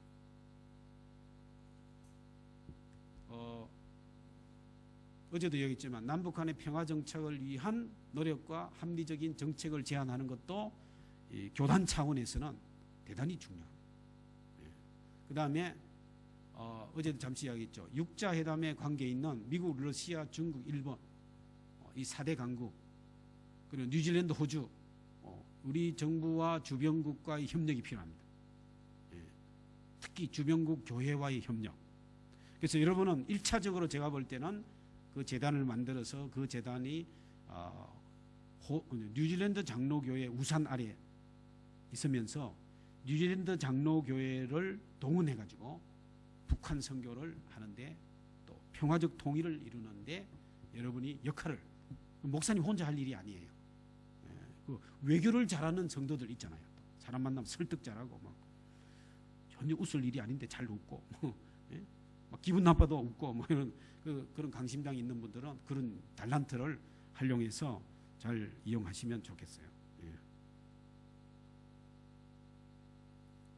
어제도 얘기했지만 남북한의 평화 정착을 위한 노력과 합리적인 정책을 제안하는 것도 이 교단 차원에서는 대단히 중요합니다. 그 다음에 어제도 잠시 이야기했죠. 육자 회담에 관계 있는 미국, 러시아, 중국, 일본 이 4대 강국, 그리고 뉴질랜드, 호주, 우리 정부와 주변국과의 협력이 필요합니다. 특히 주변국 교회와의 협력. 그래서 여러분은 1차적으로 제가 볼 때는 그 재단을 만들어서 그 재단이 뉴질랜드 장로교회 우산 아래 있으면서 뉴질랜드 장로교회를 동원해가지고 북한 선교를 하는데, 또 평화적 통일을 이루는데 여러분이 역할을, 목사님 혼자 할 일이 아니에요. 그 외교를 잘하는 성도들 있잖아요. 사람 만나면 설득 잘하고 막 전혀 웃을 일이 아닌데 잘 웃고 막 기분 나빠도 웃고 뭐 이런 그런 강심장이 있는 분들은 그런 달란트를 활용해서 잘 이용하시면 좋겠어요. 예.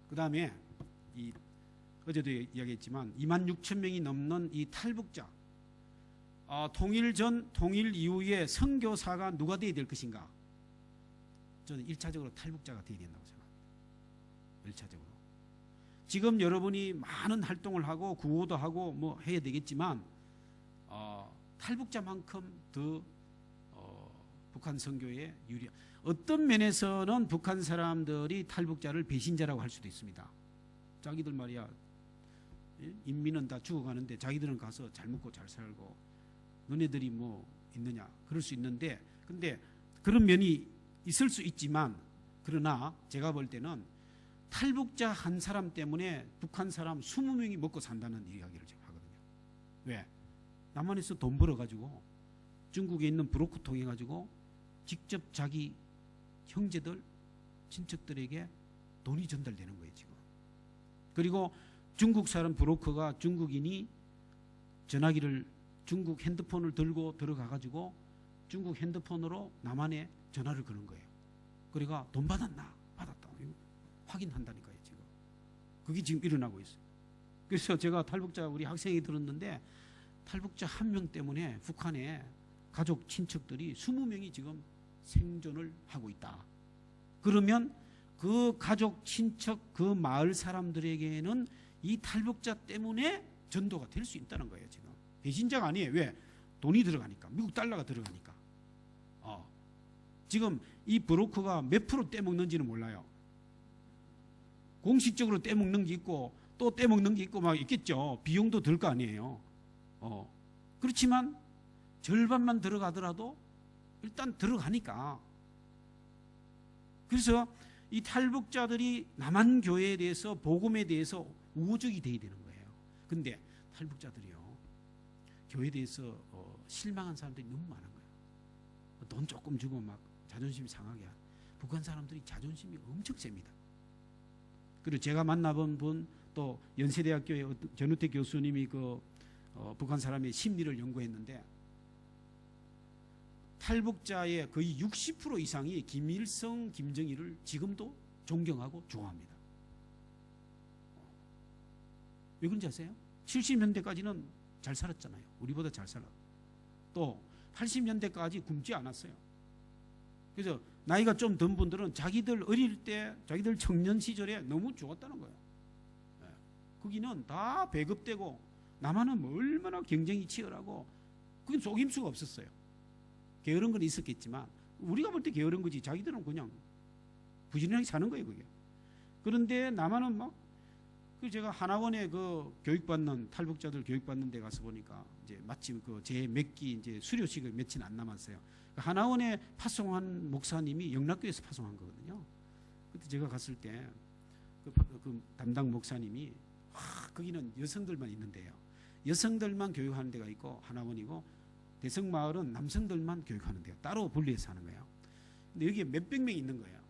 그 다음에 어제도 이야기했지만 26,000명이 넘는 이 탈북자, 통일 전 통일 이후에 선교사가 누가 되어야 될 것인가? 저는 1차적으로 탈북자가 되어야 된다고 생각합니다. 1차적으로. 지금 여러분이 많은 활동을 하고 구호도 하고 뭐 해야 되겠지만 탈북자만큼 더 북한 선교에 유리. 어떤 면에서는 북한 사람들이 탈북자를 배신자라고 할 수도 있습니다. 자기들 말이야, 인민은 다 죽어가는데 자기들은 가서 잘 먹고 잘 살고 너네들이 뭐 있느냐, 그럴 수 있는데, 근데 그런 면이 있을 수 있지만, 그러나 제가 볼 때는 탈북자 한 사람 때문에 북한 사람 20명이 먹고 산다는 이야기를 제가 하거든요. 왜? 남한에서 돈 벌어가지고 중국에 있는 브로커 통해가지고 직접 자기 형제들, 친척들에게 돈이 전달되는 거예요, 지금. 그리고 중국 사람 브로커가 중국인이 전화기를, 중국 핸드폰을 들고 들어가가지고 중국 핸드폰으로 남한에 전화를 거는 거예요. 그러니까 돈 받았나? 받았다. 확인한다니까요, 지금. 그게 지금 일어나고 있어요. 그래서 제가 탈북자 우리 학생이 들었는데, 탈북자 한 명 때문에 북한에 가족, 친척들이 20명이 지금 생존을 하고 있다. 그러면 그 가족, 친척, 그 마을 사람들에게는 이 탈북자 때문에 전도가 될 수 있다는 거예요. 지금 배신자가 아니에요. 왜? 돈이 들어가니까, 미국 달러가 들어가니까. 지금 이 브로커가 몇 프로 떼먹는지는 몰라요. 공식적으로 떼먹는 게 있고 또 떼먹는 게 있고 막 있겠죠. 비용도 들 거 아니에요. 그렇지만 절반만 들어가더라도 일단 들어가니까. 그래서 이 탈북자들이 남한 교회에 대해서, 복음에 대해서 우호적이 돼야 되는 거예요. 근데 탈북자들이요, 교회에 대해서 실망한 사람들이 너무 많은 거예요. 돈 조금 주고 막 자존심이 상하게 하는. 북한 사람들이 자존심이 엄청 셉니다. 그리고 제가 만나본 분, 또 연세대학교의 전우택 교수님이 북한 사람의 심리를 연구했는데, 탈북자의 거의 60% 이상이 김일성, 김정일을 지금도 존경하고 좋아합니다. 왜 그런지 아세요? 70년대까지는 잘 살았잖아요. 우리보다 잘 살았고, 또 80년대까지 굶지 않았어요. 그래서 나이가 좀 든 분들은 자기들 어릴 때, 자기들 청년 시절에 너무 좋았다는 거예요. 거기는 다 배급되고 남한은 얼마나 경쟁이 치열하고, 그게 속임수가 없었어요. 게으른 건 있었겠지만 우리가 볼 때 게으른 거지, 자기들은 그냥 부지런하게 사는 거예요, 그게. 그런데 남한은 막, 제가 하나원에 교육받는, 탈북자들 교육받는 데 가서 보니까 이제 마침 제 몇기 이제 수료식이 며칠 안 남았어요. 하나원에 파송한 목사님이 영락교에서 파송한 거거든요. 그때 제가 갔을 때 그 담당 목사님이, 거기는 여성들만 있는데요, 여성들만 교육하는 데가 있고 하나원이고, 대성마을은 남성들만 교육하는 데요. 따로 분리해서 하는 거예요. 근데 여기에 몇백 명이 있는 거예요.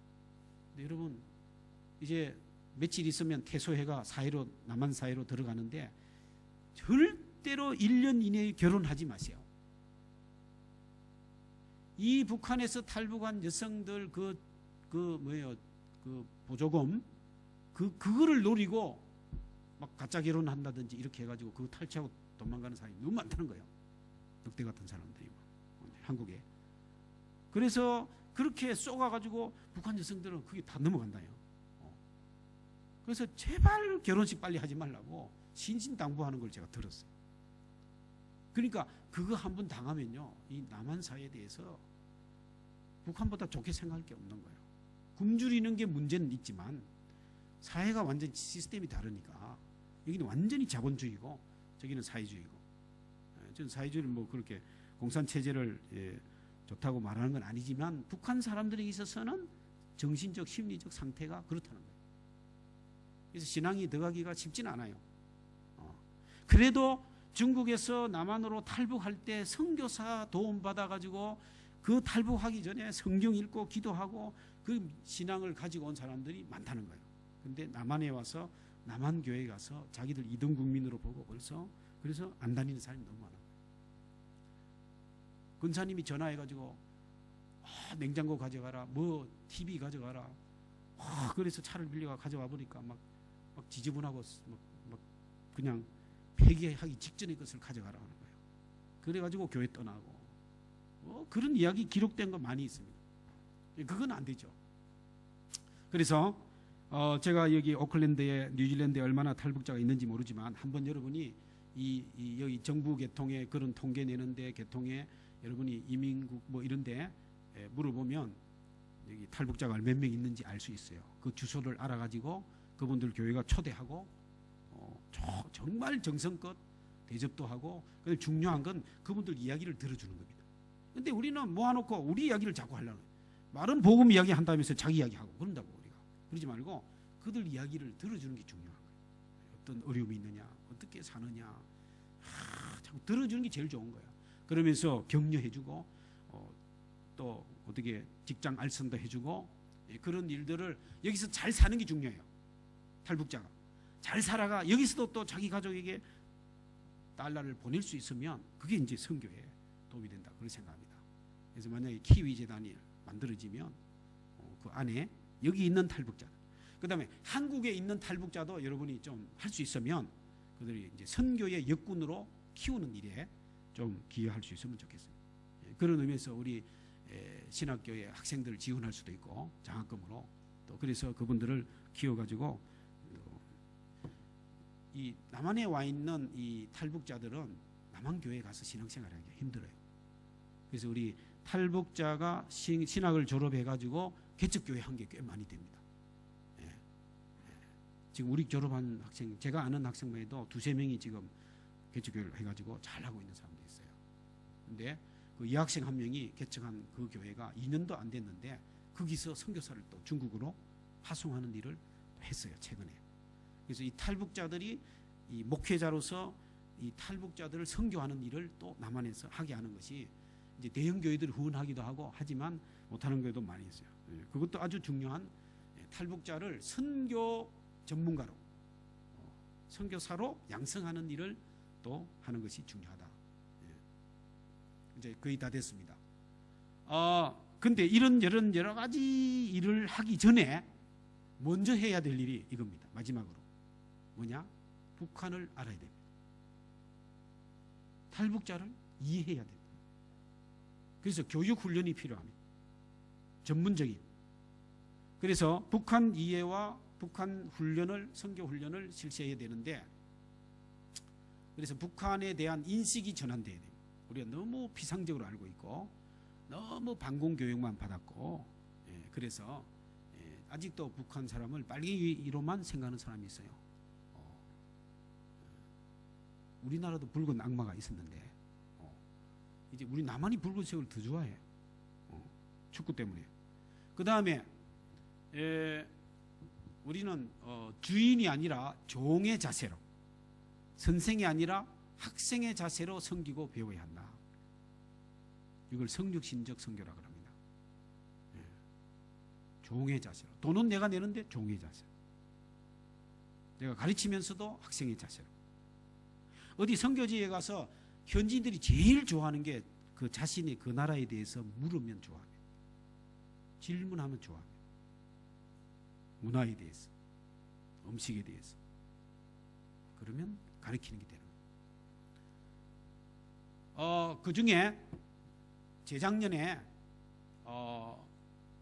근데 여러분, 이제 며칠 있으면 태소회가 사회로, 남한 사회로 들어가는데 절대로 1년 이내에 결혼하지 마세요. 이 북한에서 탈북한 여성들 보조금, 그거를 노리고 막 가짜 결혼한다든지 이렇게 해가지고 그거 탈취하고 도망가는 사람이 너무 많다는 거예요. 늑대 같은 사람들이 한국에. 그래서 그렇게 쏘가가지고 북한 여성들은 그게 다 넘어간다요. 그래서 제발 결혼식 빨리 하지 말라고 신신당부하는 걸 제가 들었어요. 그러니까 그거 한번 당하면요, 이 남한 사회에 대해서 북한보다 좋게 생각할 게 없는 거예요. 굶주리는 게 문제는 있지만 사회가 완전히 시스템이 다르니까, 여기는 완전히 자본주의고 저기는 사회주의고. 저는 사회주의를 뭐 그렇게 공산체제를 좋다고 말하는 건 아니지만, 북한 사람들에 있어서는 정신적, 심리적 상태가 그렇다는 거예요. 그래서 신앙이 들어가기가 쉽지는 않아요. 그래도 중국에서 남한으로 탈북할 때 선교사 도움 받아가지고 그 탈북하기 전에 성경 읽고 기도하고 그 신앙을 가지고 온 사람들이 많다는 거예요. 근데 남한에 와서, 남한 교회에 가서 자기들 이등 국민으로 보고 그래서 안 다니는 사람이 너무 많아요. 근사님이 전화해가지고 냉장고 가져가라, 뭐 TV 가져가라, 그래서 차를 빌려가 가져와 보니까 막 지저분하고 막 그냥 폐기하기 직전의 것을 가져가라 하는 거예요. 그래가지고 교회 떠나고, 그런 이야기 기록된 거 많이 있습니다. 그건 안 되죠. 그래서 제가 여기 오클랜드에, 뉴질랜드에 얼마나 탈북자가 있는지 모르지만, 한번 여러분이 여기 정부 계통에 그런 통계 내는데, 계통에 여러분이 이민국 뭐 이런데 물어보면 여기 탈북자가 몇 명 있는지 알 수 있어요. 그 주소를 알아가지고 그분들 교회가 초대하고 정말 정성껏 대접도 하고, 중요한 건 그분들 이야기를 들어주는 겁니다. 근데 우리는 모아놓고 우리 이야기를 자꾸 하려는 거예요. 말은 복음 이야기 한다면서 자기 이야기하고 그런다고. 우리가 그러지 말고 그들 이야기를 들어주는 게 중요한 거예요. 어떤 어려움이 있느냐, 어떻게 사느냐, 자꾸 들어주는 게 제일 좋은 거예요. 그러면서 격려해주고, 또 어떻게 직장 알선도 해주고, 그런 일들을, 여기서 잘 사는 게 중요해요. 탈북자가 잘 살아가 여기서도 또 자기 가족에게 달러를 보낼 수 있으면 그게 이제 선교에 도움이 된다, 그렇게 생각합니다. 그래서 만약에 키위 재단이 만들어지면 그 안에 여기 있는 탈북자들, 그 다음에 한국에 있는 탈북자도 여러분이 좀 할 수 있으면 그들이 이제 선교의 역군으로 키우는 일에 좀 기여할 수 있으면 좋겠습니다. 그런 의미에서 우리 신학교의 학생들을 지원할 수도 있고, 장학금으로 또, 그래서 그분들을 키워가지고 이 남한에 와 있는 이 탈북자들은 남한 교회 가서 신앙생활하기 힘들어요. 그래서 우리 탈북자가 신학을 졸업해가지고 개척교회 한 게 꽤 많이 됩니다. 예. 예. 지금 우리 졸업한 학생, 제가 아는 학생만 해도 2-3명이 지금 개척교회를 해가지고 잘하고 있는 사람도 있어요. 근데 그 여학생 한 명이 개척한 그 교회가 2년도 안 됐는데 거기서 선교사를 또 중국으로 파송하는 일을 했어요, 최근에. 그래서 이 탈북자들이 이 목회자로서 이 탈북자들을 선교하는 일을 또 남한에서 하게 하는 것이 이제 대형 교회들이 후원하기도 하고 하지만 못하는 교회도 많이 있어요. 그것도 아주 중요한, 탈북자를 선교 전문가로, 선교사로 양성하는 일을 또 하는 것이 중요하다. 이제 거의 다 됐습니다. 근데 이런 여러 가지 일을 하기 전에 먼저 해야 될 일이 이겁니다. 마지막으로 뭐냐? 북한을 알아야 됩니다. 탈북자를 이해해야 됩니다. 그래서 교육 훈련이 필요합니다. 전문적인. 그래서 북한 이해와 북한 훈련을, 선교 훈련을 실시해야 되는데, 그래서 북한에 대한 인식이 전환돼야 됩니다. 우리가 너무 피상적으로 알고 있고 너무 반공 교육만 받았고, 그래서 아직도 북한 사람을 빨갱이로만 생각하는 사람이 있어요. 우리나라도 붉은 악마가 있었는데 이제 우리 남한이 붉은색을 더 좋아해. 축구 때문에. 그 다음에 우리는 주인이 아니라 종의 자세로, 선생이 아니라 학생의 자세로 섬기고 배워야 한다. 이걸 성육신적 선교라고 합니다. 종의 자세로. 돈은 내가 내는데 종의 자세로. 내가 가르치면서도 학생의 자세로. 어디 선교지에 가서 현지인들이 제일 좋아하는 게 그 자신의 그 나라에 대해서 물으면 좋아합니다. 질문하면 좋아합니다. 문화에 대해서, 음식에 대해서. 그러면 가르치는 게 되는 거예요. 그 중에 재작년에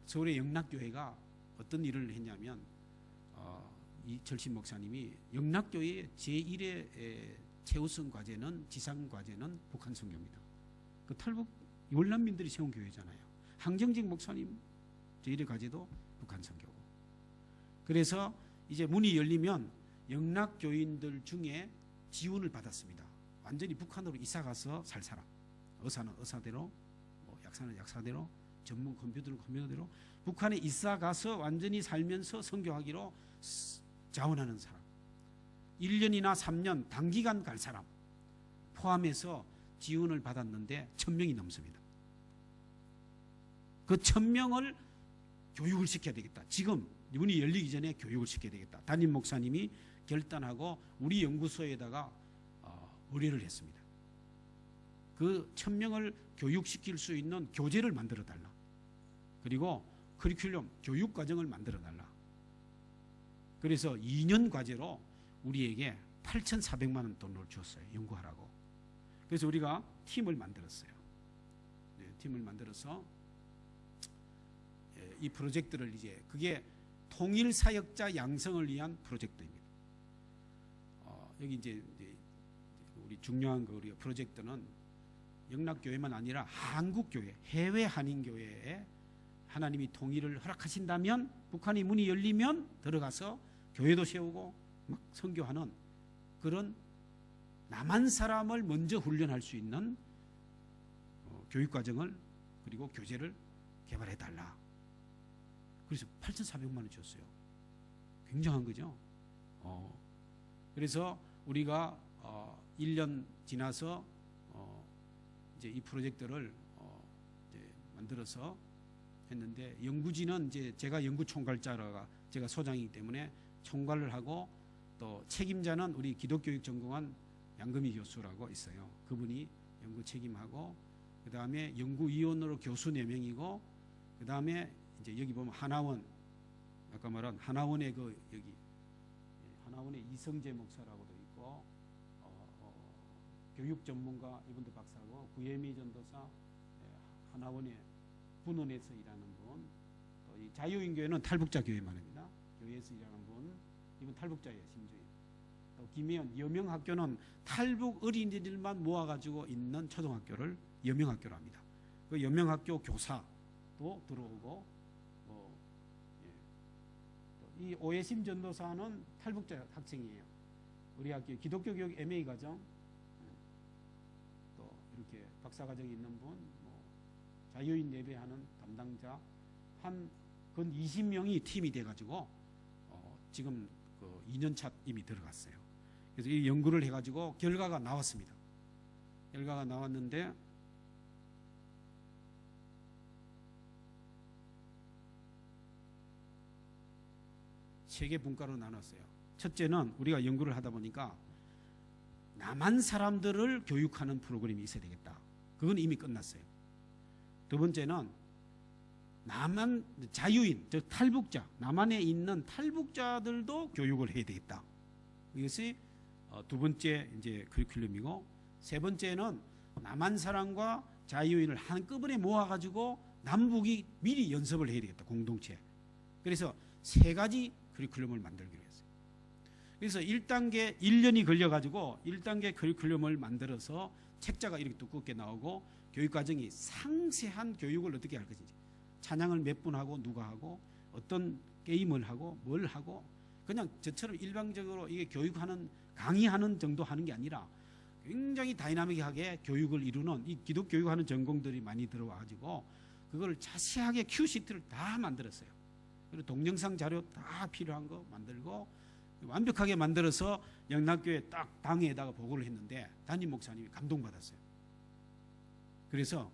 서울의 영락교회가 어떤 일을 했냐면, 이철신 목사님이 영락교회의 제1의 최우선 과제는, 지상 과제는 북한 선교입니다. 그 탈북 월남민들이 세운 교회잖아요. 항정직 목사님 제1의 과제도 북한 선교고. 그래서 이제 문이 열리면 영락교인들 중에 지원을 받았습니다. 완전히 북한으로 이사가서 살 사람. 의사는 의사대로, 약사는 약사대로, 전문 컴퓨터는 컴퓨터대로 북한에 이사가서 완전히 살면서 선교하기로 자원하는 사람. 1년이나 3년 단기간 갈 사람 포함해서 지원을 받았는데 1000명이 넘습니다. 그 1000명을 교육을 시켜야 되겠다. 지금 문이 열리기 전에 교육을 시켜야 되겠다. 담임 목사님이 결단하고 우리 연구소에다가 의뢰를 했습니다. 그 1000명을 교육시킬 수 있는 교재를 만들어 달라. 그리고 커리큘럼, 교육 과정을 만들어 달라. 그래서 2년 과제로 우리에게 8,400만 원 돈을 줬어요. 연구하라고. 그래서 우리가 팀을 만들었어요. 팀을 만들어서 이 프로젝트를 이제, 그게 통일 사역자 양성을 위한 프로젝트입니다. 여기 이제 우리 중요한 그 우리 프로젝트는 영락교회만 아니라 한국교회, 해외 한인교회에 하나님이 통일을 허락하신다면 북한이 문이 열리면 들어가서 교회도 세우고 막 선교하는 그런 남한 사람을 먼저 훈련할 수 있는 교육과정을, 그리고 교재를 개발해달라. 그래서 8,400만 원 줬어요. 굉장한 거죠. 그래서 우리가 1년 지나서 이제 이 프로젝트를 이제 만들어서 했는데, 연구진은 이제 제가 연구 총괄자라가, 제가 소장이기 때문에 총괄을 하고, 또 책임자는 우리 기독교육 전공한 양금희 교수라고 있어요. 그분이 연구 책임하고, 그 다음에 연구위원으로 교수 4명이고, 그 다음에 이제 여기 보면 하나원, 아까 말한 하나원의 여기 하나원의 이성재 목사라고도 있고, 교육 전문가 이분도 박사고, 구혜미 전도사, 하나원의 분원에서 일하는 분, 또 이 자유인교회는 탈북자 교회 말입니다. 교회에서 일하는 분, 이분 탈북자예요, 심지어. 또 김해연 여명학교는 탈북 어린이들만 모아가지고 있는 초등학교를 여명학교로 합니다. 그 여명학교 교사도 들어오고, 이 오해심 전도사는 탈북자 학생이에요. 우리 학교 기독교 교육 MA 과정, 또 이렇게 박사 과정이 있는 분, 뭐 자유인 예배하는 담당자 한 근 20명이 팀이 돼가지고 지금 그 2년차 이미 들어갔어요. 그래서 이 연구를 해가지고 결과가 나왔습니다. 결과가 나왔는데 세 개 분과로 나눴어요. 첫째는 우리가 연구를 하다 보니까 남한 사람들을 교육하는 프로그램이 있어야 되겠다. 그건 이미 끝났어요. 두 번째는 남한 자유인, 즉 탈북자, 남한에 있는 탈북자들도 교육을 해야 되겠다. 이것이 두 번째 이제 커리큘럼이고, 세 번째는 남한 사람과 자유인을 한꺼번에 모아가지고 남북이 미리 연습을 해야 되겠다. 공동체. 그래서 세 가지 커리큘럼을 만들기로 했어요. 그래서 1단계 1년이 걸려가지고 1단계 커리큘럼을 만들어서 책자가 이렇게 두껍게 나오고 교육과정이 상세한 교육을 어떻게 할 것인지, 찬양을 몇 분 하고 누가 하고 어떤 게임을 하고 뭘 하고, 그냥 저처럼 일방적으로 이게 교육하는 강의하는 정도 하는 게 아니라 굉장히 다이나믹하게 교육을 이루는 이 기독 교육하는 전공들이 많이 들어와가지고 그걸 자세하게 큐시트를 다 만들었어요. 그리고 동영상 자료 다 필요한 거 만들고 완벽하게 만들어서 영락교회 딱 당회에다가 보고를 했는데 담임 목사님이 감동받았어요. 그래서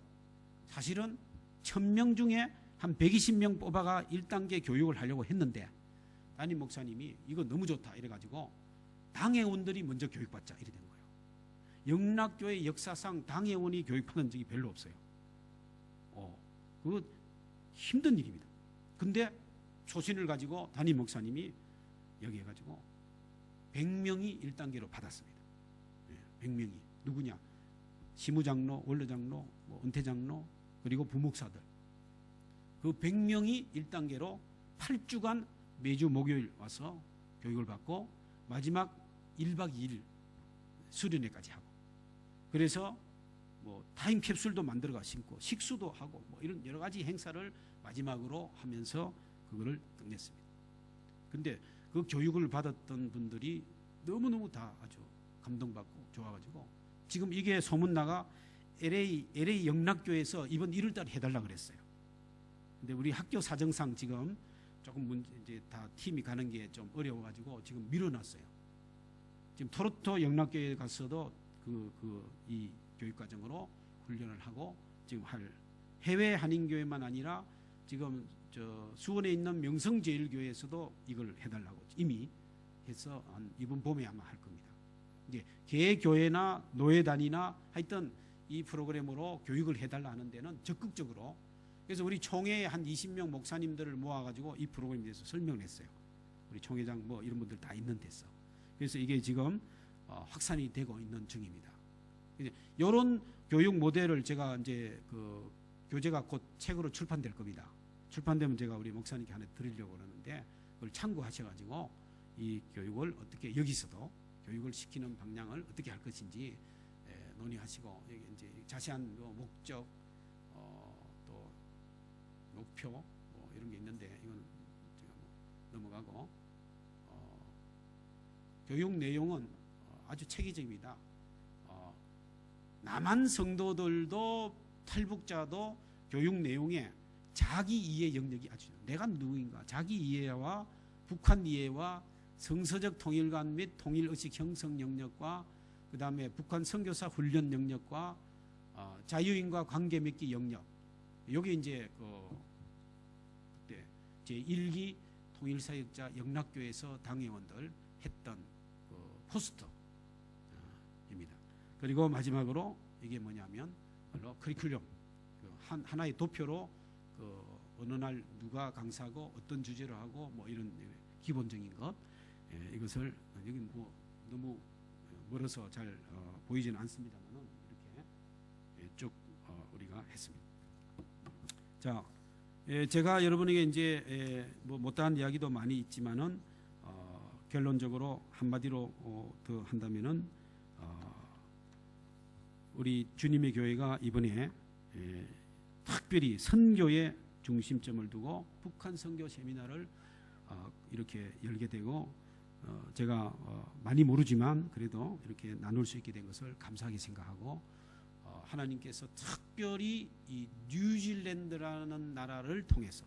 사실은 1000명 중에 한 120명 뽑아가 1단계 교육을 하려고 했는데 담임 목사님이 이거 너무 좋다 이래가지고 당회원들이 먼저 교육받자 이래 된 거예요. 영락교회 역사상 당회원이 교육받은 적이 별로 없어요. 그거 힘든 일입니다. 근데 초신을 가지고 담임 목사님이 여기 해가지고 100명이 1단계로 받았습니다. 100명이 누구냐? 시무장로, 원로장로, 뭐 은퇴장로, 그리고 부목사들. 그 100명이 1단계로 8주간 매주 목요일 와서 교육을 받고 마지막 1박 2일 수련회까지 하고, 그래서 뭐 타임캡슐도 만들어가 심고 식수도 하고 뭐 이런 여러 가지 행사를 마지막으로 하면서 그거를 끝냈습니다. 근데 그 교육을 받았던 분들이 너무너무 다 아주 감동받고 좋아가지고 지금 이게 소문나가 LA 영락교에서 이번 1월달에 해달라 그랬어요. 근데 우리 학교 사정상 지금 조금 이제 다 팀이 가는 게 좀 어려워가지고 지금 밀어놨어요. 지금 토론토 영락교에 가서도 이 교육과정으로 훈련을 하고 지금 할, 해외 한인교회만 아니라 지금 수원에 있는 명성제일교회에서도 이걸 해달라고 이미 해서 이번 봄에 아마 할 겁니다. 이제 개교회나 노예단이나 하여튼 이 프로그램으로 교육을 해달라 하는 데는 적극적으로, 그래서 우리 총회에 한 20명 목사님들을 모아가지고 이 프로그램에 대해서 설명을 했어요. 우리 총회장 뭐 이런 분들 다 있는 데서. 그래서 이게 지금 확산이 되고 있는 중입니다. 이런 교육 모델을 제가 이제 그 교재가 곧 책으로 출판될 겁니다. 출판되면 제가 우리 목사님께 하나 드리려고 그러는데 그걸 참고하셔가지고 이 교육을 어떻게 여기서도 교육을 시키는 방향을 어떻게 할 것인지 논의하시고, 여기 이제 자세한 목적, 또 목표 뭐 이런 게 있는데 이건 제가 넘어가고, 교육 내용은 아주 체계적입니다. 남한 성도들도 탈북자도 교육 내용에 자기 이해 영역이 아주, 내가 누구인가, 자기 이해와 북한 이해와 성서적 통일관 및 통일의식 형성 영역과 그 다음에 북한 선교사 훈련 영역과 자유인과 관계 맺기 영역, 여기 이제 그때 제1기 통일사역자 영락교에서 당회원들 했던 그 포스터입니다. 그리고 마지막으로 이게 뭐냐면 커리큘럼, 하나의 도표로 어느 날 누가 강사하고 어떤 주제로 하고 뭐 이런 기본적인 것, 이것을 여기 뭐 너무 멀어서 잘 보이지는 않습니다만은 이렇게 쭉 우리가 했습니다. 자, 제가 여러분에게 이제 뭐 못다한 이야기도 많이 있지만은 결론적으로 한마디로 더 한다면은 우리 주님의 교회가 이번에 특별히 선교에 중심점을 두고 북한 선교 세미나를 이렇게 열게 되고 제가 많이 모르지만 그래도 이렇게 나눌 수 있게 된 것을 감사하게 생각하고 하나님께서 특별히 이 뉴질랜드라는 나라를 통해서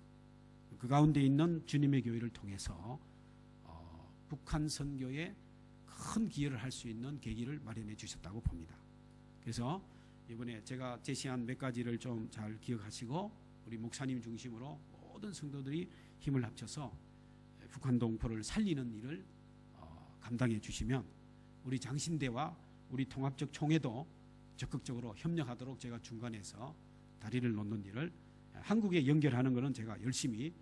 그 가운데 있는 주님의 교회를 통해서 북한 선교에 큰 기여를 할 수 있는 계기를 마련해 주셨다고 봅니다. 그래서 이번에 제가 제시한 몇 가지를 좀 잘 기억하시고 우리 목사님 중심으로 모든 성도들이 힘을 합쳐서 북한 동포를 살리는 일을 감당해 주시면 우리 장신대와 우리 통합적 총회도 적극적으로 협력하도록 제가 중간에서 다리를 놓는 일을 한국에 연결하는 것은 제가 열심히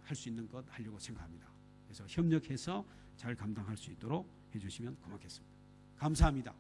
할 수 있는 것 하려고 생각합니다. 그래서 협력해서 잘 감당할 수 있도록 해주시면 고맙겠습니다. 감사합니다.